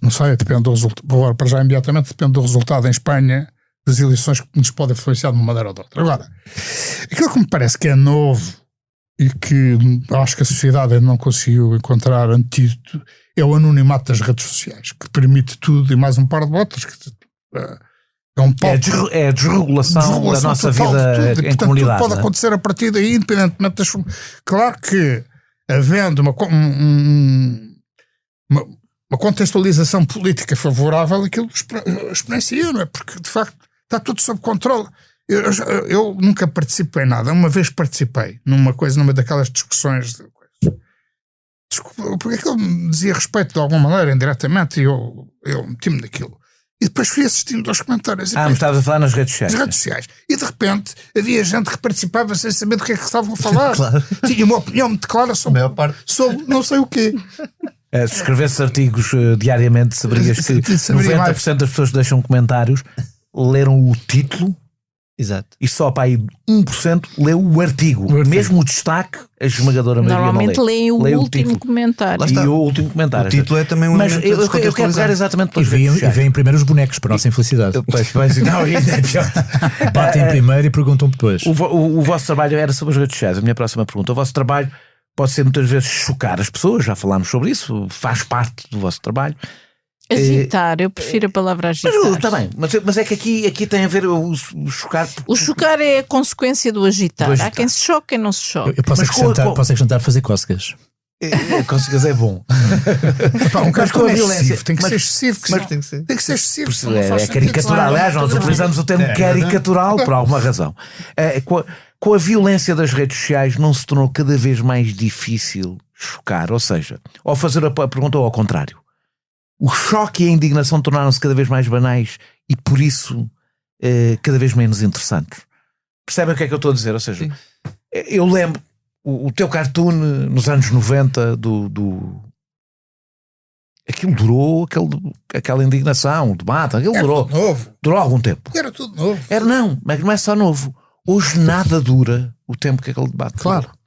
S6: não sei, depende do resultado. Para já, imediatamente, depende do resultado em Espanha, das eleições, que nos pode influenciar de uma maneira ou de outra. Agora, aquilo que me parece que é novo e que acho que a sociedade ainda não conseguiu encontrar antídoto é o anonimato das redes sociais, que permite tudo e mais um par de outras.
S1: É a desregulação da nossa vida em
S6: portanto,
S1: comunidade.
S6: Tudo pode acontecer a partir daí, independentemente das... Claro que havendo uma contextualização política favorável, aquilo experiencia, não é? Porque, de facto, está tudo sob controle. Eu nunca participei em nada. Uma vez participei numa daquelas discussões. Desculpa, porque aquilo me dizia respeito de alguma maneira, indiretamente, e eu meti-me naquilo. E depois fui assistindo aos comentários.
S1: Me estavas a falar nas redes sociais.
S6: Nas redes sociais. E de repente havia gente que participava sem saber do que é que estavam a falar. Claro. Tinha uma opinião muito clara sobre não sei o quê.
S1: Se escrevesses artigos diariamente, saberias que 90% das pessoas que deixam comentários leram o título.
S4: Exato.
S1: E só para aí 1% leu o artigo. Mesmo o destaque, a esmagadora maioria
S3: normalmente
S1: não lê.
S3: leem o último comentário.
S1: E o último comentário.
S4: O título é também um
S1: Mas eu quero pegar exatamente
S5: e vêm primeiro os bonecos, para a nossa infelicidade.
S1: Não, ainda é pior.
S5: Batem primeiro e perguntam depois.
S1: O vosso trabalho era sobre as redes sociais. A minha próxima pergunta. O vosso trabalho pode ser muitas vezes chocar as pessoas, já falámos sobre isso, faz parte do vosso trabalho.
S3: Agitar, eu prefiro a palavra agitar.
S1: Mas está bem, mas é que aqui tem a ver o chocar.
S3: O chocar é a consequência do agitar. Há quem se choque, quem não se choque.
S5: Eu posso acrescentar fazer cócegas.
S1: Cócegas é bom.
S6: Um caso com a violência tem que ser excessivo. Tem que ser excessivo.
S1: É caricatural. Aliás, nós utilizamos o termo caricatural por alguma razão. Com a violência das redes sociais não se tornou cada vez mais difícil chocar, ou seja, ou fazer a pergunta ao contrário. O choque e a indignação tornaram-se cada vez mais banais e, por isso, cada vez menos interessantes. Percebem o que é que eu estou a dizer? Ou seja, eu lembro o teu cartoon nos anos 90 do aquilo durou, aquela indignação, o debate, aquilo durou algum tempo.
S6: Era tudo novo.
S1: Mas não é só novo. Hoje nada dura o tempo que aquele debate
S6: Claro.
S1: dura.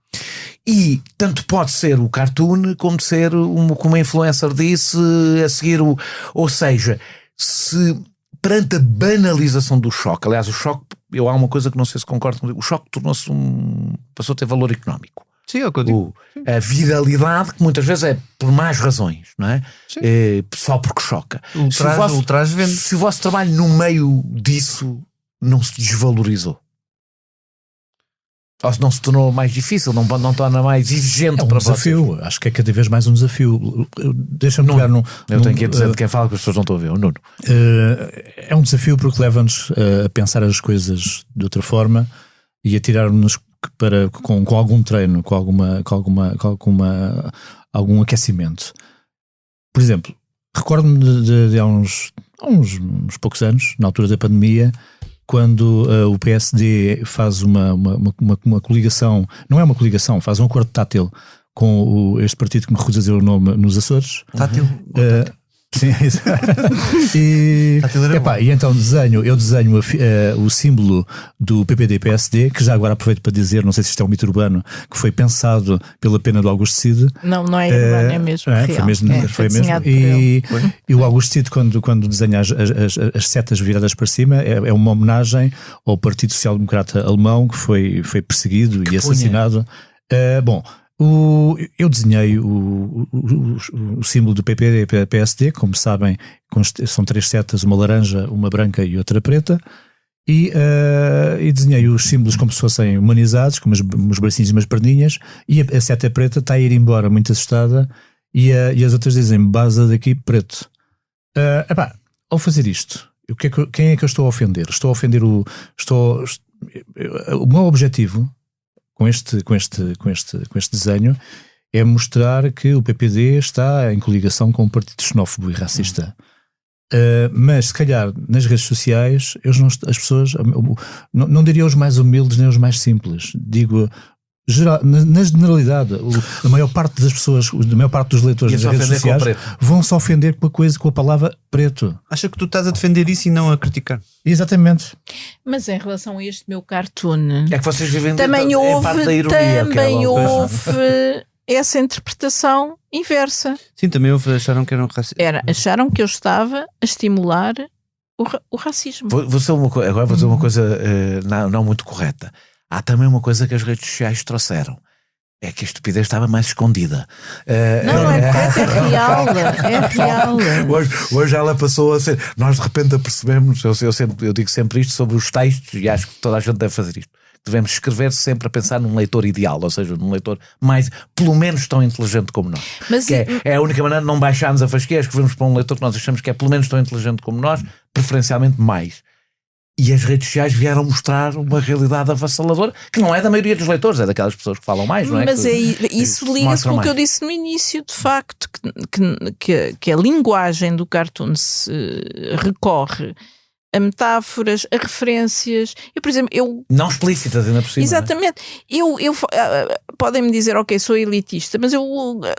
S1: E tanto pode ser o cartoon como ser como uma influencer disse a seguir ou seja, se perante a banalização do choque, aliás o choque, há uma coisa que não sei se concordo comigo, o choque tornou-se passou a ter valor económico.
S4: Sim, é o que eu digo.
S1: A viralidade, que muitas vezes é por más razões, não é? Só porque choca.
S4: O traje vende.
S1: Se o vosso trabalho no meio disso não se desvalorizou, ou se não se tornou mais difícil, não torna mais exigente para
S5: desafio.
S1: vocês.
S5: Acho que é cada vez mais um desafio. Deixa-me pegar num.
S1: Eu tenho que ir dizer de quem fala, que as pessoas não estão a ver. O Nuno.
S5: É um desafio porque leva-nos a pensar as coisas de outra forma e a tirar-nos com algum treino, com algum aquecimento. Por exemplo, recordo-me de há uns poucos anos, na altura da pandemia, quando o PSD faz uma coligação, não é uma coligação, faz um acordo tátil com este partido que me recusa dizer o nome nos Açores.
S4: Tátil?
S5: Sim, e então eu desenho o símbolo do PPD-PSD, que já agora aproveito para dizer, não sei se isto é um mito urbano, que foi pensado pela pena do Augusto Cid.
S3: Não é urbano, é mesmo real.
S5: Foi mesmo. E o Augusto Cid, quando desenha as setas viradas para cima, é uma homenagem ao Partido Social Democrata Alemão, que foi perseguido e assassinado. Eu desenhei o símbolo do PSD, como sabem, são 3 setas, uma laranja, uma branca e outra preta, e desenhei os símbolos como se fossem humanizados, com uns bracinhos e umas perninhas, e a seta preta está a ir embora muito assustada, e as outras dizem, baza daqui preto. Ao fazer isto, quem é que eu estou a ofender? Estou a ofender o meu objetivo com este desenho é mostrar que o PPD está em coligação com um partido xenófobo e racista. Mas se calhar nas redes sociais as pessoas não diria os mais humildes nem os mais simples, digo na generalidade, a maior parte das pessoas, a maior parte dos leitores das redes sociais vão se ofender com a palavra preto.
S4: Acha que tu estás a defender isso e não a criticar?
S5: Exatamente.
S3: Mas em relação a este meu cartoon,
S1: é que vocês vivem
S3: também
S1: parte da ironia,
S3: houve essa interpretação inversa.
S4: Sim, também acharam que eram racistas.
S3: Acharam que eu estava a estimular o racismo.
S1: Vou dizer uma coisa não muito correta. Há também uma coisa que as redes sociais trouxeram. É que a estupidez estava mais escondida.
S3: Não é correto, é real.
S1: Hoje ela passou a ser... Nós de repente apercebemos, eu digo sempre isto sobre os textos, e acho que toda a gente deve fazer isto. Devemos escrever sempre a pensar num leitor ideal, ou seja, num leitor pelo menos tão inteligente como nós. Mas é a única maneira de não baixarmos a fasquia, escrevemos para um leitor que nós achamos que é pelo menos tão inteligente como nós, preferencialmente mais. E as redes sociais vieram mostrar uma realidade avassaladora, que não é da maioria dos leitores, é daquelas pessoas que falam mais, não é?
S3: Mas isso liga-se com o que eu disse no início, de facto, que a linguagem do cartoon se recorre a metáforas, a referências. Eu, por exemplo, não
S1: explícitas ainda por cima.
S3: Exatamente. Podem-me dizer, ok, sou elitista, mas eu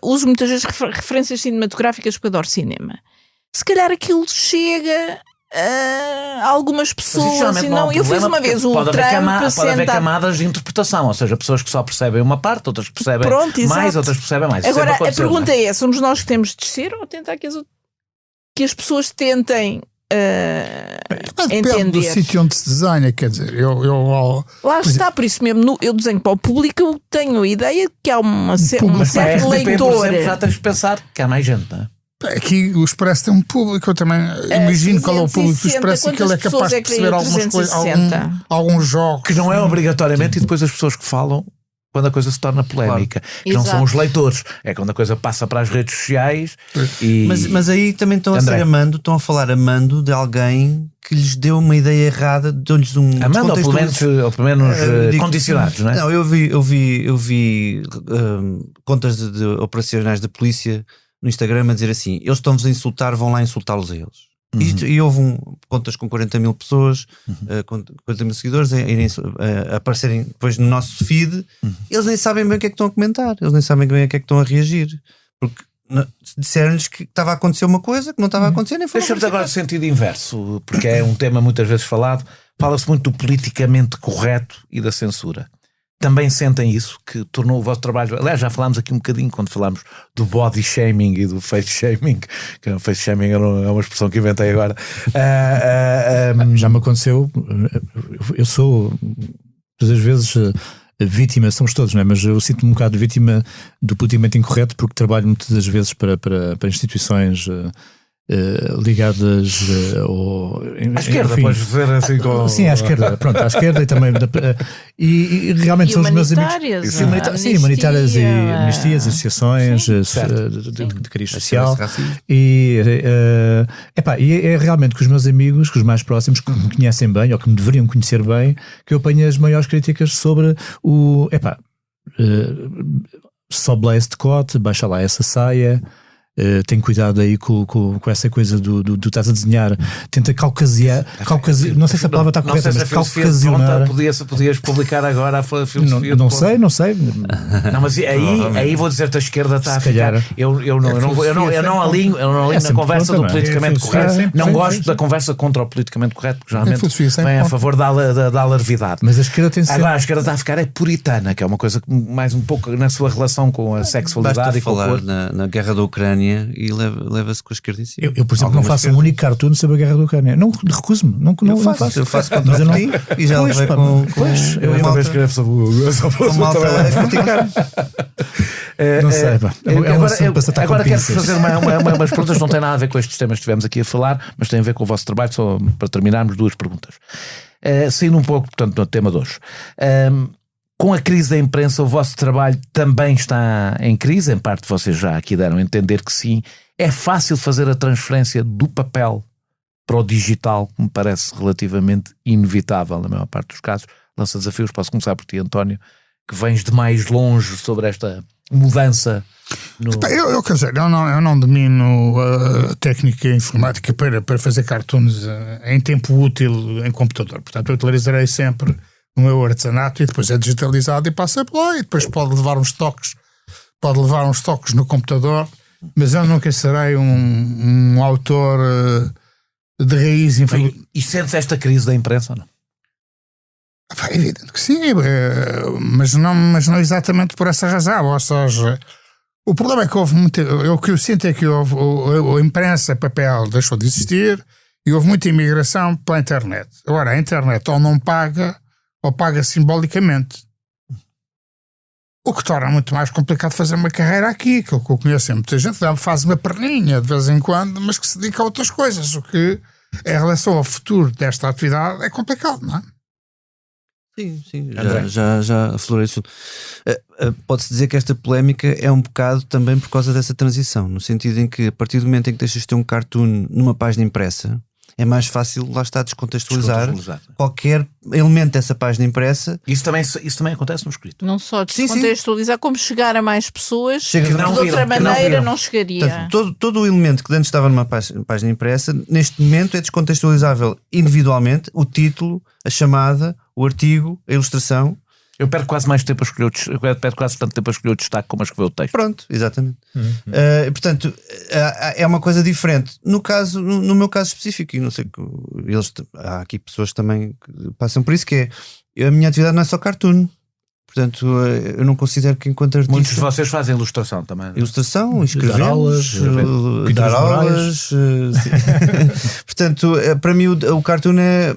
S3: uso muitas vezes referências cinematográficas porque adoro cinema. Se calhar aquilo chega a algumas pessoas, e não, eu fiz uma vez
S1: pode haver camadas de interpretação, ou seja, pessoas que só percebem uma parte, outras percebem mais, outras percebem mais.
S3: Agora a pergunta é, somos nós que temos de descer ou tentar que as pessoas tentem
S6: depende do sítio onde se desenha, quer dizer,
S3: lá está, por isso mesmo eu desenho para o público, eu tenho a ideia que há uma certa leitora.
S1: Já tens de pensar que há mais gente, não é?
S6: Aqui o Expresso tem um público, eu também imagino qual é o público do Expresso e que ele é capaz de perceber algumas coisas, alguns jogos.
S1: Que não é obrigatoriamente, e depois as pessoas que falam quando a coisa se torna polémica, que não são os leitores, é quando a coisa passa para as redes sociais.
S4: Mas aí também estão a ser estão a falar amando de alguém que lhes deu uma ideia errada, deu-lhes um
S1: amando, ou pelo menos condicionados, não é?
S4: Não, eu vi contas de operacionais da polícia no Instagram a dizer assim, eles estão-vos a insultar, vão lá insultá-los a eles. E houve contas com 40 mil pessoas, 40 mil seguidores a aparecerem depois no nosso feed. Eles nem sabem bem o que é que estão a comentar, eles nem sabem bem o que é que estão a reagir, porque disseram-lhes que estava a acontecer uma coisa que não estava a acontecer, nem foi.
S1: Deixa-me agora o sentido inverso, porque é um tema muitas vezes falado. Fala-se muito do politicamente correto e da censura. Também sentem isso, que tornou o vosso trabalho... Aliás, já falámos aqui um bocadinho quando falámos do body shaming e do face shaming, que o face shaming é uma expressão que inventei agora.
S5: Já me aconteceu, eu sou, muitas vezes, vítima, somos todos, não é? Mas eu sinto-me um bocado vítima do politicamente incorreto, porque trabalho muitas das vezes para instituições... ligadas
S1: à esquerda, enfim, podes dizer assim com...
S5: Sim, à esquerda, pronto, à esquerda e também e realmente são os meus amigos. Sim, humanitárias e amnistias, associações de cariz social. E é realmente com os meus amigos, com os mais próximos, que me conhecem bem ou que me deveriam conhecer bem, que eu apanho as maiores críticas sobre o sobe lá esse decote, baixa lá essa saia. Tem cuidado aí com essa coisa do estás a desenhar, tenta caucasiar, não sei se a palavra está correta, mas caucasionar.
S1: Podias publicar agora a filosofia.
S5: Não sei.
S1: Não, mas aí vou dizer-te, a esquerda está a ficar. Eu não alinho na conversa do politicamente correto. Não gosto da conversa contra o politicamente correto, porque geralmente vem a favor da alarvidade.
S5: Mas a esquerda tem
S1: agora a esquerda está a ficar puritana, que é uma coisa mais um pouco na sua relação com a sexualidade e com o corpo.
S4: Na guerra da Ucrânia e leva-se com a esquerda em cima.
S5: Eu por exemplo, não faço um único cartoon sobre a guerra da Ucrânia. Não, recuso-me. Não faço.
S4: Eu faço contra o Putin e já levei com
S1: eu uma vez escrevo sobre o malta a criticar.
S5: Não sei, pá.
S1: Agora quero fazer umas perguntas que não têm nada a ver com estes temas que estivemos aqui a falar, mas têm a ver com o vosso trabalho. Só para terminarmos, 2 perguntas. Saindo um pouco, portanto, no tema de hoje. Com a crise da imprensa, o vosso trabalho também está em crise? Em parte vocês já aqui deram a entender que sim. É fácil fazer a transferência do papel para o digital, que me parece relativamente inevitável na maior parte dos casos. Lança desafios, posso começar por ti, António, que vens de mais longe sobre esta mudança.
S6: Quer dizer, eu não domino a técnica informática para fazer cartoons em tempo útil em computador. Portanto, eu utilizarei sempre o meu artesanato e depois é digitalizado e passa por lá e depois pode levar uns toques no computador, mas eu nunca serei um autor de raiz.
S1: E sentes esta crise da imprensa, não?
S6: É evidente que sim, mas não exatamente por essa razão. Ou seja, o problema é que houve muito. O que eu sinto é que a imprensa papel deixou de existir e houve muita imigração pela internet. Agora, a internet ou não paga ou paga simbolicamente. O que torna muito mais complicado fazer uma carreira aqui, que eu conheço muita gente faz uma perninha de vez em quando, mas que se dedica a outras coisas, o que em relação ao futuro desta atividade é complicado, não é?
S4: Sim, já aflorei isso. Pode-se dizer que esta polémica é um bocado também por causa dessa transição, no sentido em que a partir do momento em que deixas de ter um cartoon numa página impressa, é mais fácil, lá está, descontextualizar qualquer elemento dessa página impressa.
S1: Isso também acontece no escrito.
S3: Não só descontextualizar, como chegar a mais pessoas que de outra
S1: maneira
S3: maneira não chegaria.
S4: Portanto, todo o elemento que antes estava numa página impressa, neste momento é descontextualizável individualmente, o título, a chamada, o artigo, a ilustração.
S1: Eu perco quase mais tempo a escolher tanto tempo a escolher o destaque como a escrever o texto.
S4: Pronto, exatamente. Portanto, é uma coisa diferente. No meu caso específico, e não sei, há aqui pessoas também que passam por isso, que é a minha atividade não é só cartoon. Portanto, eu não considero que enquanto artista...
S1: Muitos de vocês fazem ilustração também.
S4: Ilustração, escrever dar aulas. Portanto, para mim o cartoon é...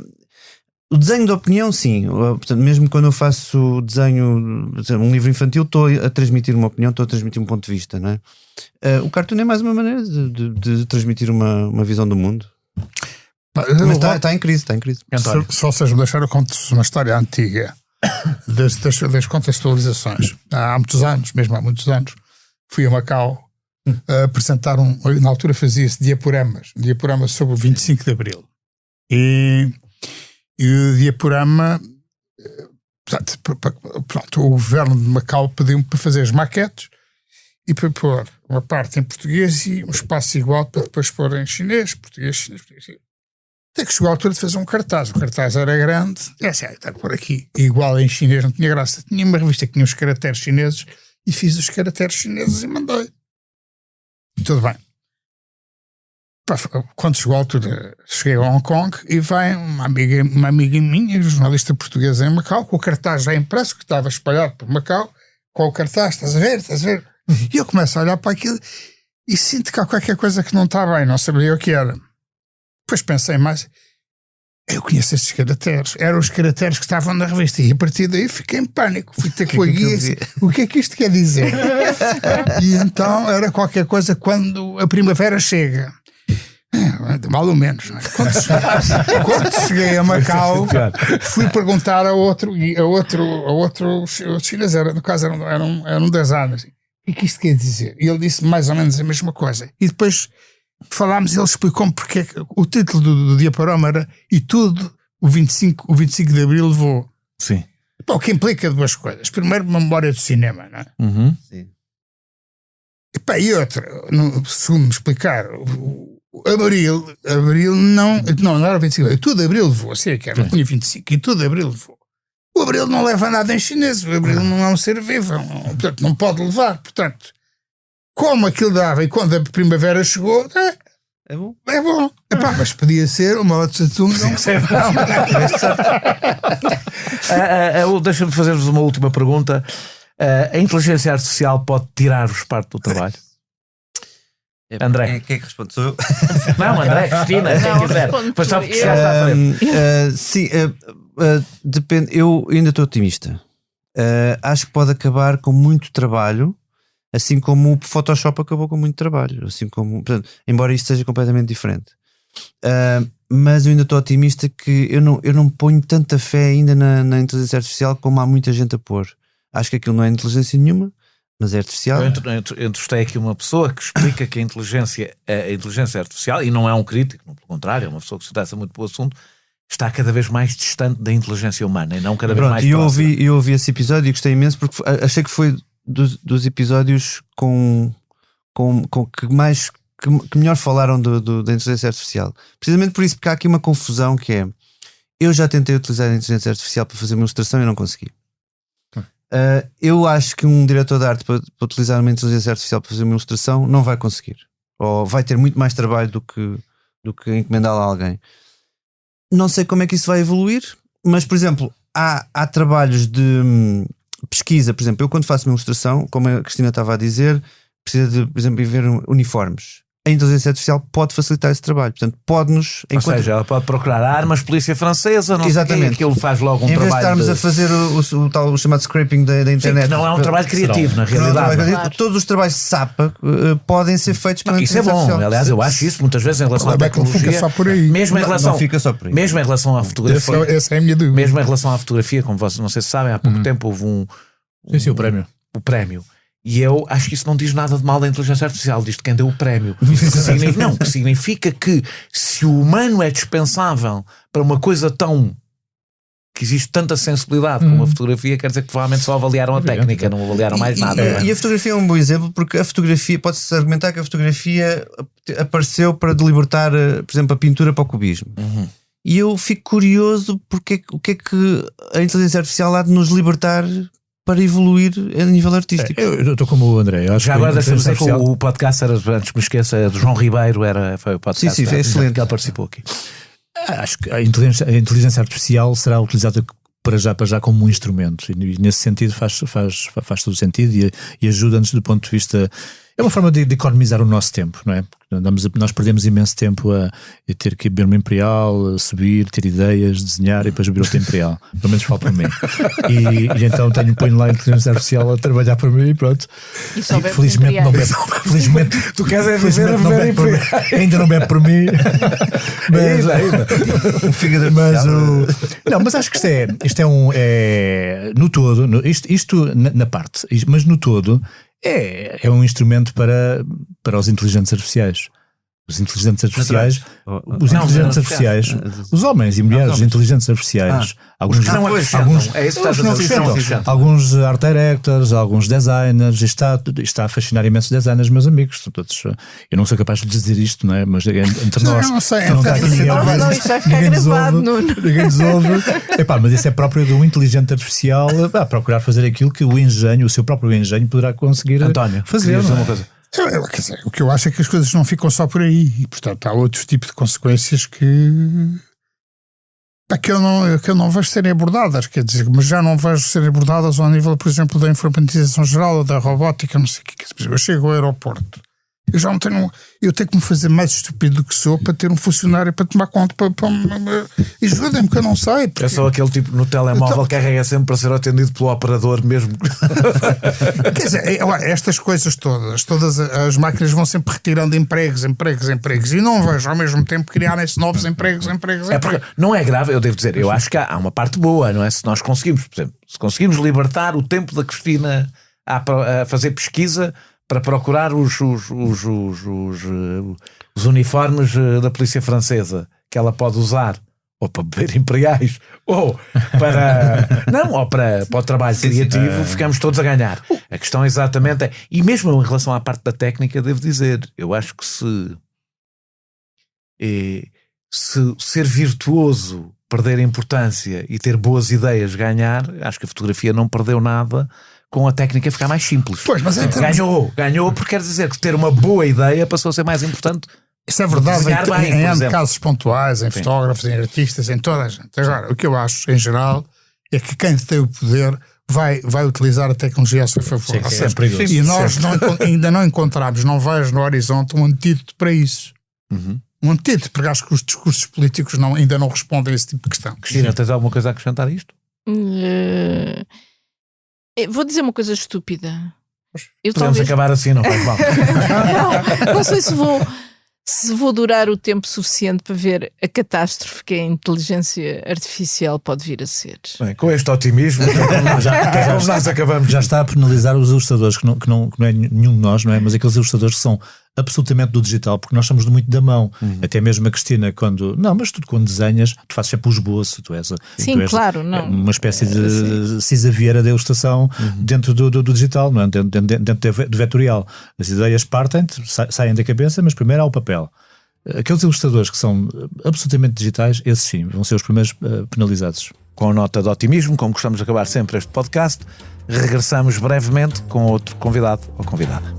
S4: O desenho de opinião, sim. Portanto, mesmo quando eu faço desenho, um livro infantil, estou a transmitir uma opinião, estou a transmitir um ponto de vista, não é? O cartoon é mais uma maneira de transmitir uma visão do mundo. Mas está em crise,
S6: Se vocês me deixaram, eu conto-vos uma história antiga das contextualizações. Há muitos anos, fui a Macau apresentar na altura fazia-se diaporamas sobre o 25 de Abril. E o diaporama, pronto, o governo de Macau pediu-me para fazer as maquetes e para pôr uma parte em português e um espaço igual para depois pôr em chinês, português. Até que chegou a altura de fazer um cartaz. O cartaz era grande, está por aqui. Igual em chinês não tinha graça. Tinha uma revista que tinha os caracteres chineses e fiz os caracteres chineses e mandei. Tudo bem. Quando chegou a altura, cheguei a Hong Kong e vem uma amiga minha, jornalista portuguesa em Macau, com o cartaz já impresso, que estava espalhado por Macau, com o cartaz, estás a ver? E eu começo a olhar para aquilo e sinto que há qualquer coisa que não está bem, não sabia o que era. Depois pensei mais, eu conheço estes caracteres, eram os caracteres que estavam na revista, e a partir daí fiquei em pânico, fui ter com a guia, o que é que isto quer dizer? E então era qualquer coisa quando a primavera chega. Mal ou menos, não é? Quando cheguei a Macau, fui perguntar a outro chinês, no caso eram 10 anos, o que isto quer dizer? E ele disse mais ou menos a mesma coisa. E depois falámos e ele explicou-me porque o título do Diaporama era "E tudo o 25 de Abril levou".
S1: Sim.
S6: Bom, o que implica duas coisas. Primeiro, uma memória do cinema, não é?
S1: Uhum.
S4: Sim.
S6: E outra, segundo me explicar, Abril não era 25 de Abril, tudo Abril levou, assim é que era, não tinha 25, e tudo Abril levou. O Abril não leva nada em chinês, o Abril não é um ser vivo, portanto não pode levar, portanto, como aquilo dava e quando a primavera chegou,
S4: É bom.
S6: é bom. Epá, mas podia ser uma outra Saturno.
S1: Deixa-me fazer-vos uma última pergunta. A inteligência artificial pode tirar-vos parte do trabalho? André.
S4: Quem é que responde? Sou eu?
S1: Não, André, Cristina, quem quiser. Pois sabe que já está à frente.
S4: Sim, depende. Eu ainda estou otimista. Acho que pode acabar com muito trabalho, assim como o Photoshop acabou com muito trabalho, assim como, portanto, embora isto seja completamente diferente. Mas eu ainda estou otimista que eu não ponho tanta fé ainda na inteligência artificial como há muita gente a pôr. Acho que aquilo não é inteligência nenhuma, mas é artificial.
S1: Eu entrevistei aqui uma pessoa que explica que a inteligência artificial, e não é um crítico, pelo contrário, é uma pessoa que se interessa muito pelo assunto, está cada vez mais distante da inteligência humana e não cada vez mais próxima.
S4: Eu ouvi esse episódio e gostei imenso porque achei que foi dos episódios que melhor falaram da inteligência artificial. Precisamente por isso, porque há aqui uma confusão que é: eu já tentei utilizar a inteligência artificial para fazer uma ilustração e não consegui. Eu acho que um diretor de arte para utilizar uma inteligência artificial para fazer uma ilustração não vai conseguir, ou vai ter muito mais trabalho do que encomendá-la a alguém. Não sei como é que isso vai evoluir, mas, por exemplo, há trabalhos de pesquisa. Por exemplo, eu quando faço uma ilustração, como a Cristina estava a dizer, precisa de, por exemplo, ver uniformes. A inteligência artificial pode facilitar esse trabalho, portanto pode-nos...
S1: Ou seja, ela pode procurar armas, polícia francesa, não sei o quê, aquilo faz logo um trabalho...
S4: Em vez de estarmos a fazer o chamado scraping da internet...
S1: Sim, não é um trabalho criativo, na realidade.
S3: Claro.
S4: Todos os trabalhos de SAPA podem ser feitos pela
S1: isso é
S4: inteligência
S1: bom,
S4: artificial.
S1: aliás, eu acho isso muitas vezes em relação à tecnologia.
S6: Fica só por aí.
S1: Mesmo em relação,
S4: não fica só por aí.
S1: Mesmo em relação à fotografia.
S6: Essa é a minha dúvida.
S1: Mesmo em relação à fotografia, como vocês não sei se sabem, há pouco tempo houve
S5: Sim, o prémio.
S1: o prémio. E eu acho que isso não diz nada de mal da inteligência artificial, diz de quem deu o prémio. Que significa que se o humano é dispensável para uma coisa tão... que existe tanta sensibilidade como a fotografia, quer dizer que provavelmente só avaliaram a técnica, não avaliaram mais nada.
S4: E a fotografia é um bom exemplo, porque a fotografia, pode-se argumentar que a fotografia apareceu para libertar, por exemplo, a pintura para o cubismo. E eu fico curioso porque o que é que a inteligência artificial há de nos libertar para evoluir a nível artístico.
S5: Eu estou como o André. Eu acho
S1: Já
S5: que
S1: agora deixa-me dizer que
S5: artificial...
S1: o podcast era, antes me esqueça, é do João Ribeiro, foi o podcast
S4: Sim, é excelente.
S1: que ele participou aqui.
S5: Acho que a inteligência artificial será utilizada para já como um instrumento, e nesse sentido faz todo o sentido e ajuda-nos do ponto de vista... É uma forma de economizar o nosso tempo, não é? Nós perdemos imenso tempo a ter que beber uma Imperial, a subir, ter ideias, desenhar e depois beber outra Imperial. Pelo menos falo para mim. E então ponho lá a inteligência artificial a trabalhar para mim e pronto.
S3: E só bebe
S5: felizmente
S3: Imperial.
S5: não bebe. Felizmente,
S1: Tu queres
S5: felizmente não bebe por mim. Ainda não bebe por mim. Mas acho que isto é no todo, isto na parte, mas no todo é um instrumento para os inteligentes artificiais. Os inteligentes artificiais, os homens e mulheres inteligentes artificiais, alguns art directors, alguns designers, está a fascinar imensos designers, meus amigos. Todos, eu não sou capaz de dizer isto, não é? Mas entre nós,
S6: não sei,
S5: não está aqui ninguém a ouvir,
S3: isso vai ficar gravado, Nuno.
S5: ninguém nos ouve. Mas isso é próprio do inteligente artificial, procurar fazer aquilo que o seu próprio engenho poderá conseguir
S1: António,
S5: fazer.
S1: dizer uma coisa.
S6: Quer dizer, o que eu acho é que as coisas não ficam só por aí. E, portanto, há outros tipos de consequências que eu não vejo serem abordadas, quer dizer, mas já não vejo serem abordadas ao nível, por exemplo, da informatização geral ou da robótica, não sei o que. Quer dizer, eu chego ao aeroporto, eu tenho que me fazer mais estúpido do que sou para ter um funcionário para tomar conta, e ajudem-me que eu não sei.
S1: É só aquele tipo no telemóvel que carrega sempre para ser atendido pelo operador mesmo.
S6: Quer dizer, estas coisas todas as máquinas vão sempre retirando empregos, e não vejo ao mesmo tempo criarem-se novos empregos.
S1: Porque não é grave, eu devo dizer, eu acho que há uma parte boa, não é? Se nós conseguimos, por exemplo, se conseguimos libertar o tempo da Cristina a fazer pesquisa para procurar os uniformes da polícia francesa que ela pode usar, ou para beber imperiais, ou para o trabalho criativo, ficamos todos a ganhar. A questão exatamente é, e mesmo em relação à parte da técnica, devo dizer, eu acho que se ser virtuoso perder importância e ter boas ideias ganhar, acho que a fotografia não perdeu nada com a técnica ficar mais simples.
S6: Pois, mas
S1: ganhou porque quer dizer que ter uma boa ideia passou a ser mais importante.
S6: Isso é verdade em casos pontuais, em fotógrafos, em artistas, em toda a gente. Agora, o que eu acho, em geral, é que quem tem o poder vai utilizar a tecnologia a seu favor. E nós ainda não encontramos, não vejo no horizonte um antídoto para isso. Um antídoto, porque acho que os discursos políticos ainda não respondem a esse tipo de questão.
S1: Cristina, tens alguma coisa a acrescentar a isto?
S3: Vou dizer uma coisa estúpida.
S1: Podemos acabar assim, não faz mal.
S3: não sei se vou durar o tempo suficiente para ver a catástrofe que a inteligência artificial pode vir a ser.
S1: Bem, com este otimismo, nós acabamos.
S5: Já está a penalizar os ilustradores, que não é nenhum de nós, não é? Mas aqueles ilustradores que são absolutamente do digital, porque nós somos muito da mão. Até mesmo a Cristina, quando desenhas, tu fazes sempre o esboço, tu és
S3: claro, não.
S5: Uma espécie de cisaveira da ilustração dentro do digital, não é? dentro do vetorial. As ideias partem, saem da cabeça, mas primeiro há o papel. Aqueles ilustradores que são absolutamente digitais, esses sim, vão ser os primeiros penalizados.
S1: Com nota de otimismo, como gostamos de acabar sempre este podcast, regressamos brevemente com outro convidado ou convidada.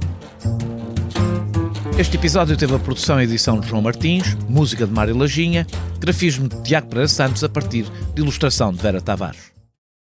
S1: Este episódio teve a produção e edição de João Martins, música de Mário Lajinha, grafismo de Tiago Pereira Santos a partir de ilustração de Vera Tavares.